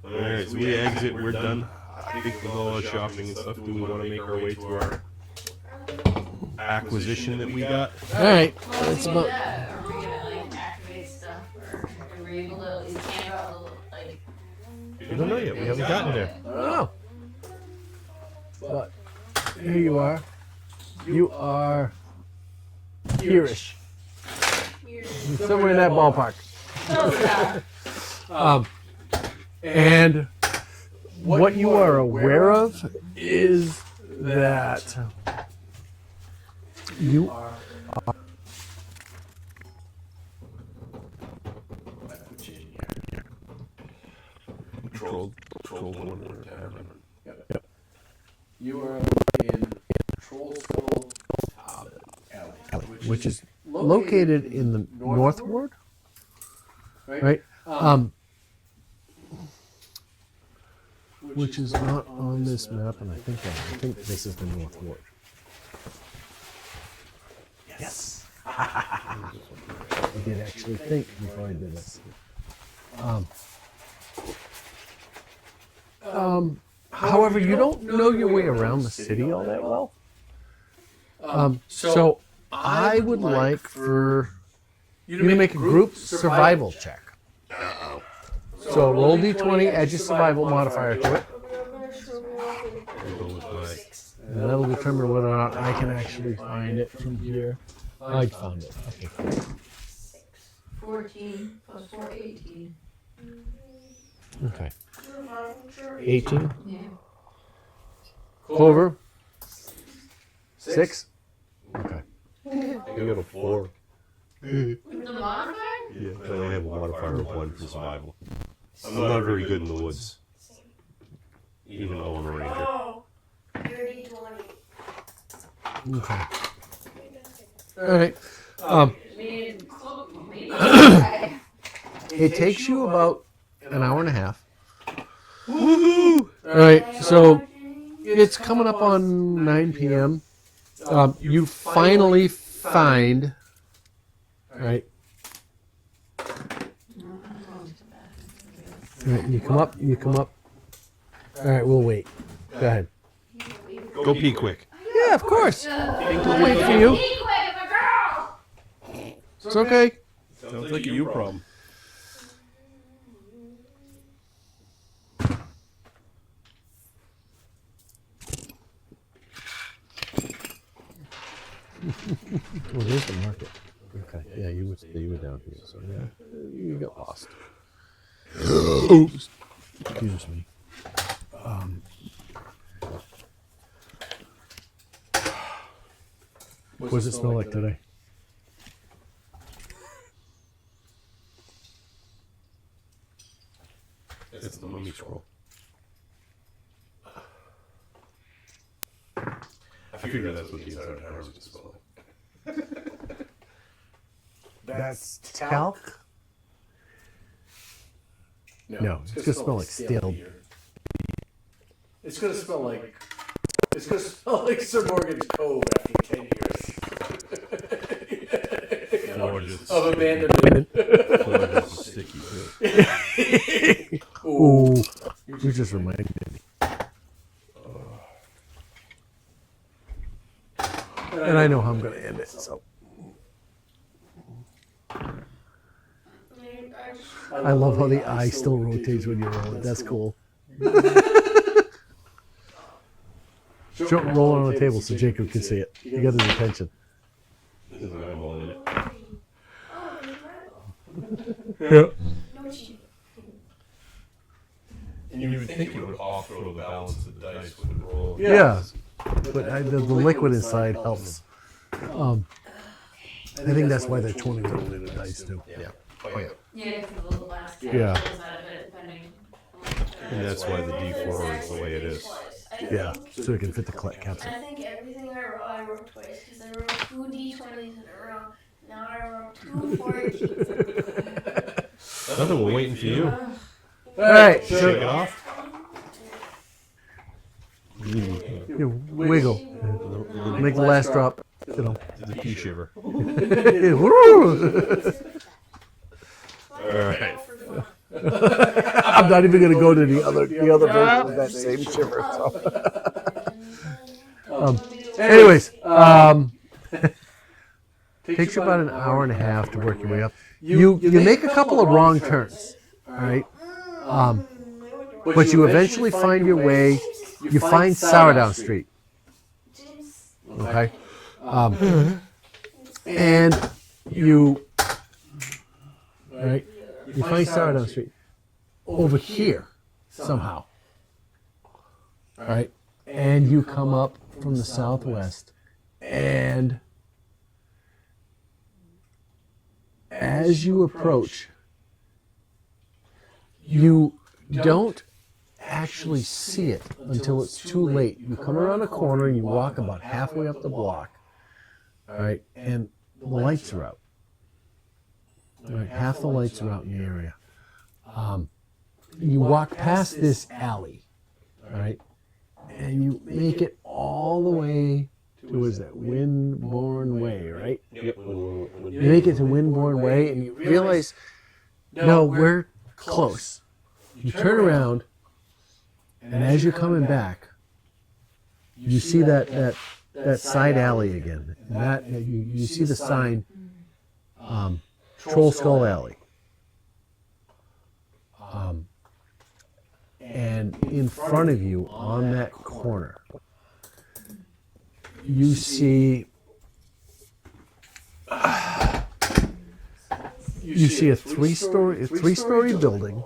Alright, so we exit, we're done. I think with all the shopping and stuff, do we want to make our way to our acquisition that we got? All right, Well, it's we about. do that. Are we gonna like activate stuff, or are we able to? Is camera able to like? We don't know yet, we haven't gotten there. I don't know. But here you are. You are here-ish. Somewhere in that ballpark. And what you are aware of is that you are. Troll one or tavern. You are in Trollskull Alley, which is located in the North Ward, right? Which is not on this map, and I think this is the North Ward. Yes. I did actually think before I did this. However, you don't know your way around the city all that well. So I would like for you to make a group survival check. So roll d20, add your survival modifier to it, and that'll determine whether or not I can actually find it from here. I found it. Okay. 14 plus 4, 18. Okay. 18. Yeah. Clover. 6. Okay. We got a 4. With the modifier? Yeah, I only have a modifier of 1 for survival. I'm not very good in the woods. Even though I'm a ranger. Oh, 30-20. Okay. All right. It takes you about an hour and a half. Woohoo! All right. So it's coming up on 9 p.m. You finally find. All right. All right. You come up. All right. We'll wait. Go ahead. Go pee quick. Yeah, of course. I'll wait for you. Be quick, I'm a girl! It's okay. Sounds like a you problem. Well, here's the market. Okay. Yeah, you were down here, so yeah, you got lost. Oops. Excuse me. What does it smell like today? It's the mummy scroll. I figured that's what these other towers would smell like. That's talc? No, it's gonna smell like stale. It's gonna smell like Sir Morgan's Cove after 10 years. Or just Of abandonment. sticky too. Ooh, you just reminded me. And I know how I'm going to end it. So I love how the eye still rotates when you roll it. That's cool. Roll it on the table so Jacob can see it. You got his attention. There's an eyeball in it. Yeah. And you would think it would off-roll the balance of the dice would roll. Yeah. But the liquid inside helps. I think that's why they're 20 rolling the dice too. Yeah. Oh yeah. Yeah, because the little blast Yeah. pulls out of it, depending on And that's why the D4 is the way it is. Yeah, so it can fit the capsule. I think everything I wrote twice because I wrote 2 D20s in a row. Now I wrote 2 14s. Nothing, we're waiting for you. All right, Shake so it off. you wiggle, make the last drop. You know. The pea shiver. Woo! Alright. I'm not even going to go to the other version of that same shiver. So. Anyways, takes you about an hour and a half to work your way up. You make a couple of wrong turns, all right? But you eventually find your way. You find Sourdown Street, okay? And you, all right? You find Sourdown Street over here somehow, all right? And you come up from the southwest, and as you approach, you don't actually see it until it's too late. You come around a corner and you walk about halfway up the block, all right, and the lights are out. All right, half the lights are out in the area. You walk past this alley, all right, and you make it all the way to, is that Windborne Way, right? Yep. You make it to Windborne Way and you realize, no, we're close. You turn around, and as you're coming back, you see that side alley again. And that you see the sign, Trollskull Alley. And in front of you, on that corner, you see a three-story building.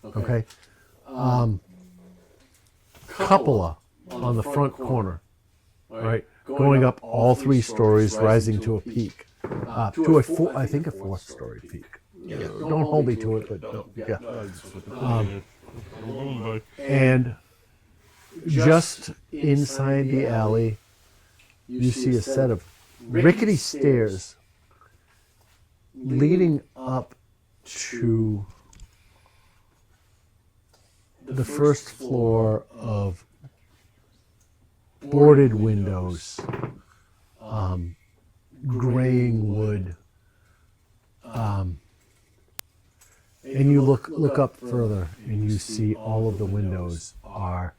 Okay, cupola on the front corner, right? Going up all 3 stories, rising to a peak, I think a 4th-story peak. Yeah. Don't hold me to it, but yeah. And just inside the alley, you see a set of rickety stairs leading up to the first floor of boarded windows, graying wood, and you look up further and you see all of the windows are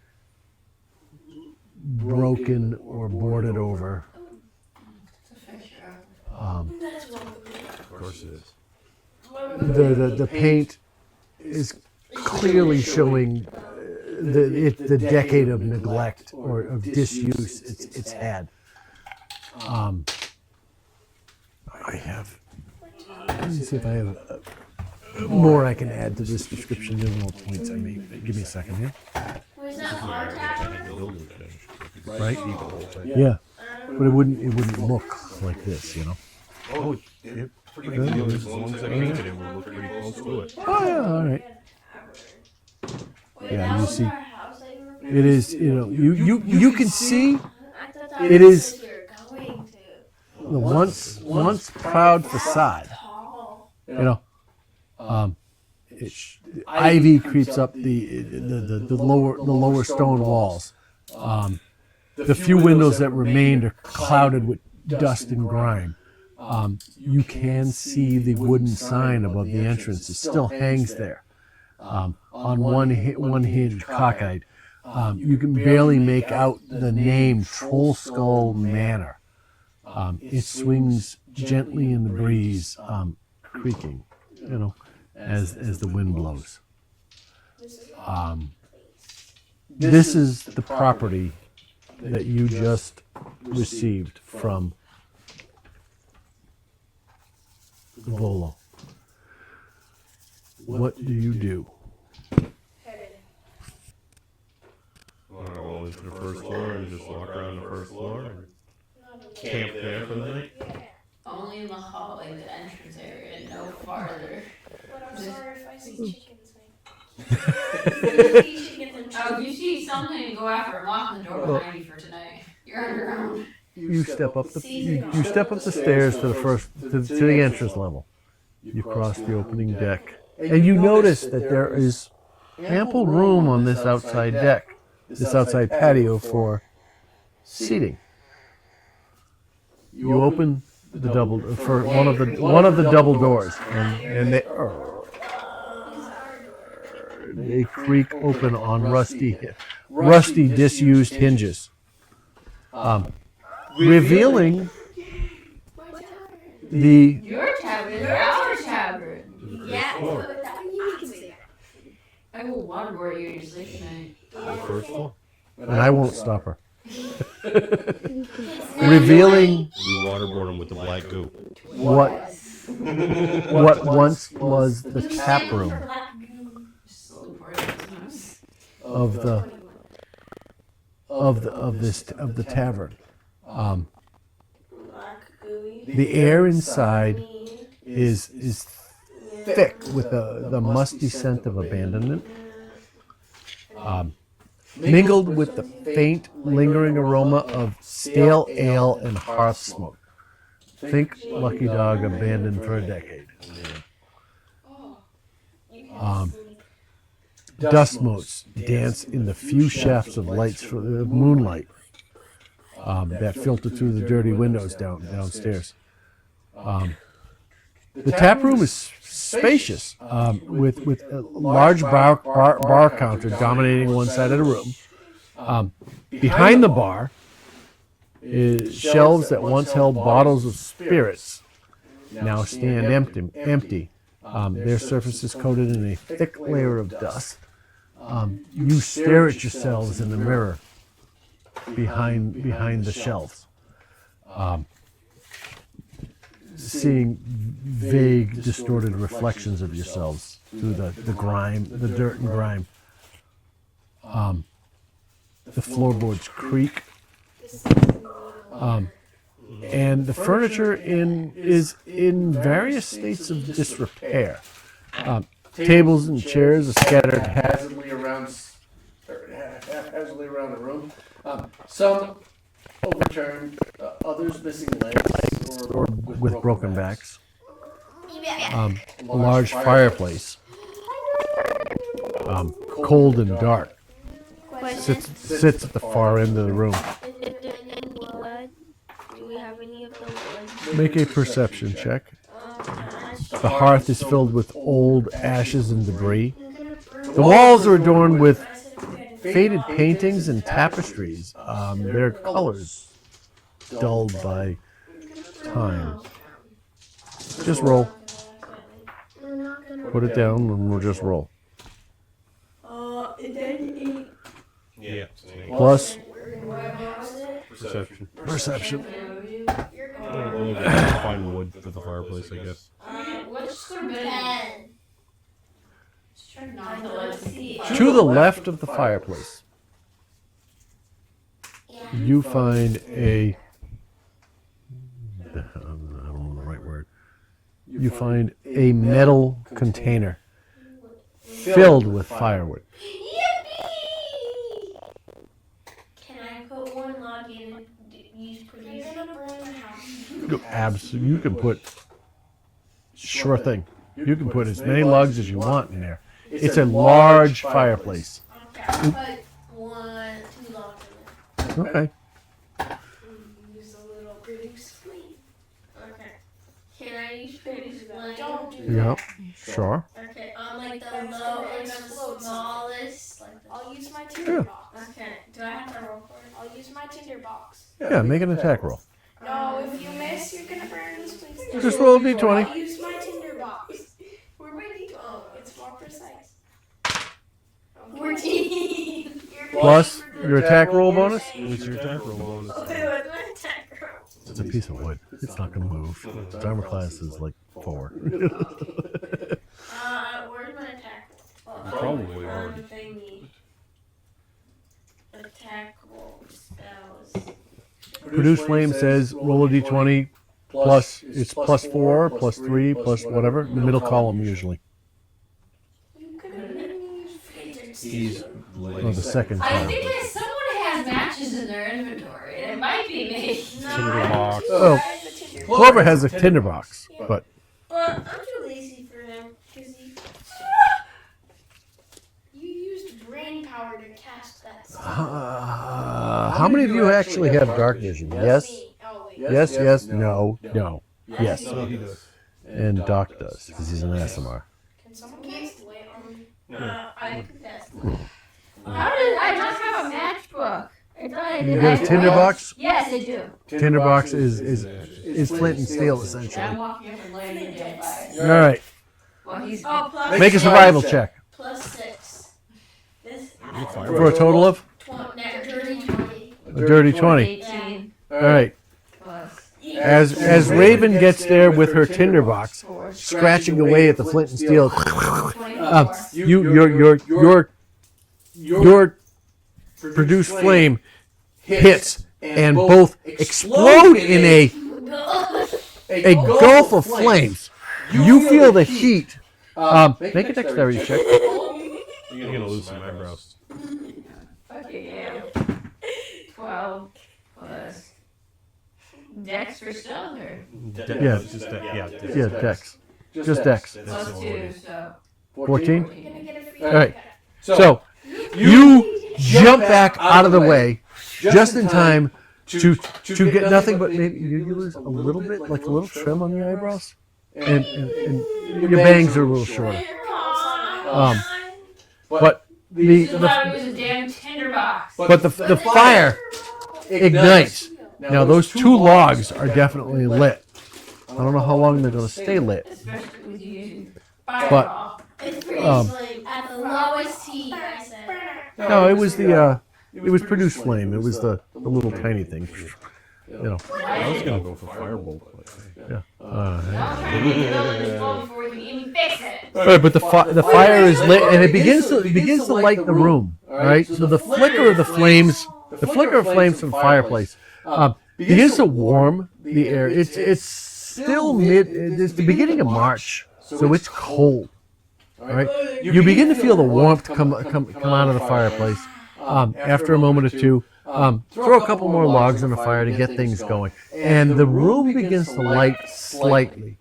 broken or boarded over. Of course it is. The paint is clearly showing the decade of neglect or of disuse it's had. I have. Let me see if I have more I can add to this description. There's more points I made. Give me a second here. Was that hard tower? Right? Yeah, but it wouldn't look like this, you know. Oh, it pretty good. As long as I painted it, we'll look pretty close to it. Oh yeah, all right. Wait, Yeah, that you was see, our house that you were it is, you know, you can see I thought that it was is what you were going to. the once proud facade, Tall. you know. ivy creeps up the lower stone walls. The few windows that remained are clouded with dust and grime. You can see the wooden sign above the entrance. It still hangs there, on one hinge, cockeyed. You can barely make out the name Trollskull Manor. It swings gently in the breeze, creaking, as the wind blows. This is the property that you just received from Volo. What do you do? Want to go into the first floor and just walk around the first floor and camp there for the night? Only in the hall, like the entrance area, no farther. But I'm sorry if I see chickens. Oh, if you see something, go after it. Lock the door behind you for tonight. You're on your own. You step up you step up the stairs to the entrance level. You cross the opening deck, and you notice that there is ample room on this outside deck, this outside patio for seating. You open the double for one of the double doors, and they creak open on rusty disused hinges, revealing the Your tavern is our tavern. Yeah, Floor. you can say that. I will waterboard you in your sleep tonight. The first floor. and I won't stop her. Revealing We waterboard them with the black goo. what once was the tap room of the tavern. The air inside is thick with the musty scent of abandonment, mingled with the faint, lingering aroma of stale ale and hearth smoke. Think Lucky Dog abandoned for a decade. Dust motes dance in the few shafts of moonlight that filter through the dirty windows downstairs. The tap room is spacious, with a large bar counter dominating one side of the room. Behind the bar is shelves that once held bottles of spirits now stand empty. Their surface is coated in a thick layer of dust. You stare at yourselves in the mirror behind the shelves, seeing vague, distorted reflections of yourselves through the dirt and grime. The floorboards creak, and the furniture is in various states of disrepair. Tables and chairs are scattered haphazardly around the room. Some overturned, others missing legs or with broken backs. A large fireplace, cold and dark, sits at the far end of the room. Is there any wood? Do we have any of the wood? Make a perception check. The hearth is filled with old ashes and debris. The walls are adorned with faded paintings and tapestries. Their colors dulled by time. Just roll. Put it down and we'll just roll. Yeah. Plus Perception. perception. Find wood for the fireplace, I guess. What's the bed? Not to let see. To the left of the fireplace, you find I don't know the right word. You find a metal container filled with firewood. Can I put one log in and use produce? You can put sure thing. You can put as many logs as you want in there. It's a large fireplace. Okay, I'll put 2 logs in there. Okay. Use a little produce flame. Okay. Can I use produce flame? Don't do Yep. that. Sure. Okay, on like the That's low, gonna like explode the smallest, like the. I'll use my tinder Yeah. box. Okay. Do I have to roll for it? I'll use my tinder box. Yeah, make an attack roll. No, if you miss, you're gonna burn this place. Just roll a d20. I'll use my tinder box. We're ready to go. It's more precise. Okay. 14. Plus your attack roll bonus. What's your attack roll bonus? Okay, what's my attack roll? It's a piece of wood. It's not going to move. Its armor class is like 4. Where's my attack roll? Probably already. Thingy. Attack roll spells. Produce flame says roll a d20 plus it's plus 4, plus 3, plus whatever. The middle column usually. You could have used fingers. He's Oh, the second I column. think someone has matches in their inventory. It might be me. Tinderbox. Oh, I have a tinder box. Clover has a tinderbox, but Well, I'm too lazy for him because You used brain power to cast that spell. how many of you actually have dark vision? Yes, Me. Oh, wait. yes, no, no, yes. So he does. And Doc does because he's an ASMR. Can someone cast light on me? I could test. How did I not have a matchbook? I thought I did. You got a tinderbox? Yes, I do. Tinderbox is flint and steel essentially. I'm walking up and laying it down by. All right, Well, he's. Oh, plus make a survival check plus 6. This for a total of dirty 20. a dirty 20. 18 All right. plus As Raven gets there with her tinderbox, 4. scratching away at the flint and steel, 24. your produced flame hits and both explode in a gulf of flames. You feel the heat. Make a dexterity check. You're gonna lose some eyebrows. Okay, yeah. 12 plus Dex for stone or Yeah. Just that, yeah. Yeah, dex. Just dex. plus 2, so 14? You're gonna get a free All right. haircut. So you jump back out of the way just in time to get nothing but maybe you lose a little bit, like a little trim on the eyebrows, and your bangs are a little shorter. But the thought it was a damn tinderbox. but the fire ignites. Now those 2 logs are definitely lit. I don't know how long they're going to stay lit. Especially with you using But fireball. It's pretty Um, slim. At the lowest heat, I said. no, it was it was produced flame. It was the little tiny thing. You know. I was gonna go for firebolt. Yeah. I'm trying to get the building this wall before we can even fix it. Right, but the fire is lit, and it begins to light the room. All right, so the flicker of flames from the fireplace begins to warm the air. It's still it's the beginning of March, so it's cold. All right, you begin to feel the warmth come out of the fireplace. After a moment or two, throw a couple more logs on the fire to get things going, and the room begins to light slightly.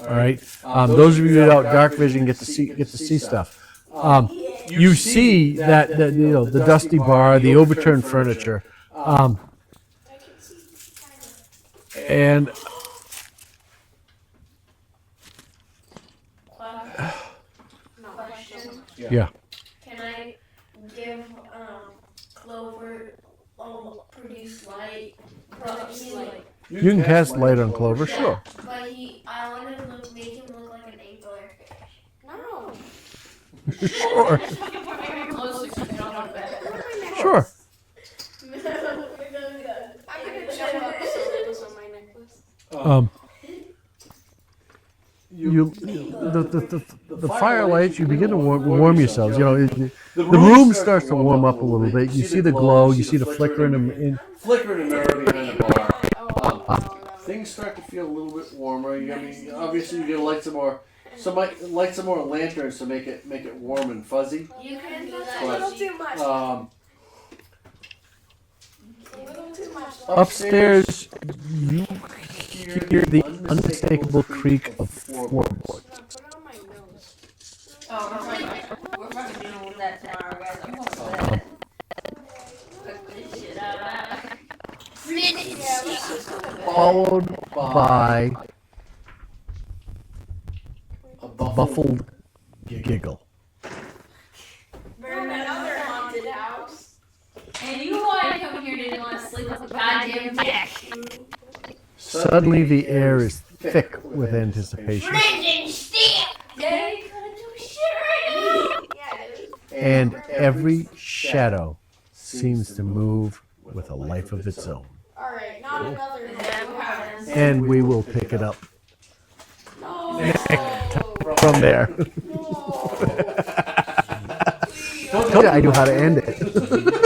All right, those of you without dark vision get to see stuff. You see that the dusty bar, the overturned furniture, and Question. yeah. Can I give Clover produce light? Probably like. You can cast light on Clover, sure. But I want to make him look like an anglerfish. No. Sure. Maybe closer so you don't want to bet. Sure. I'm gonna jump up so it goes on my necklace. The firelight, you begin to warm yourselves. You know, the room starts to warm up a little bit. You see the glow, you see the flicker in the mirror behind the bar. Things start to feel a little bit warmer. Obviously you're gonna light some more. Light some more lanterns to make it warm and fuzzy. You can do That's a little that. too much. Um, A little too much. upstairs, you hear the unmistakable creak of floorboards. Put it on my followed by a muffled giggle. Burn another haunted house. And you want to come here and didn't want to sleep with a goddamn deck. Suddenly the air is thick with anticipation, Yeah, you gonna do shit right now. and every shadow seems to move with a life of its own. Alright, not another house. And we will pick it up No. from there. No. Told you I knew how to end it.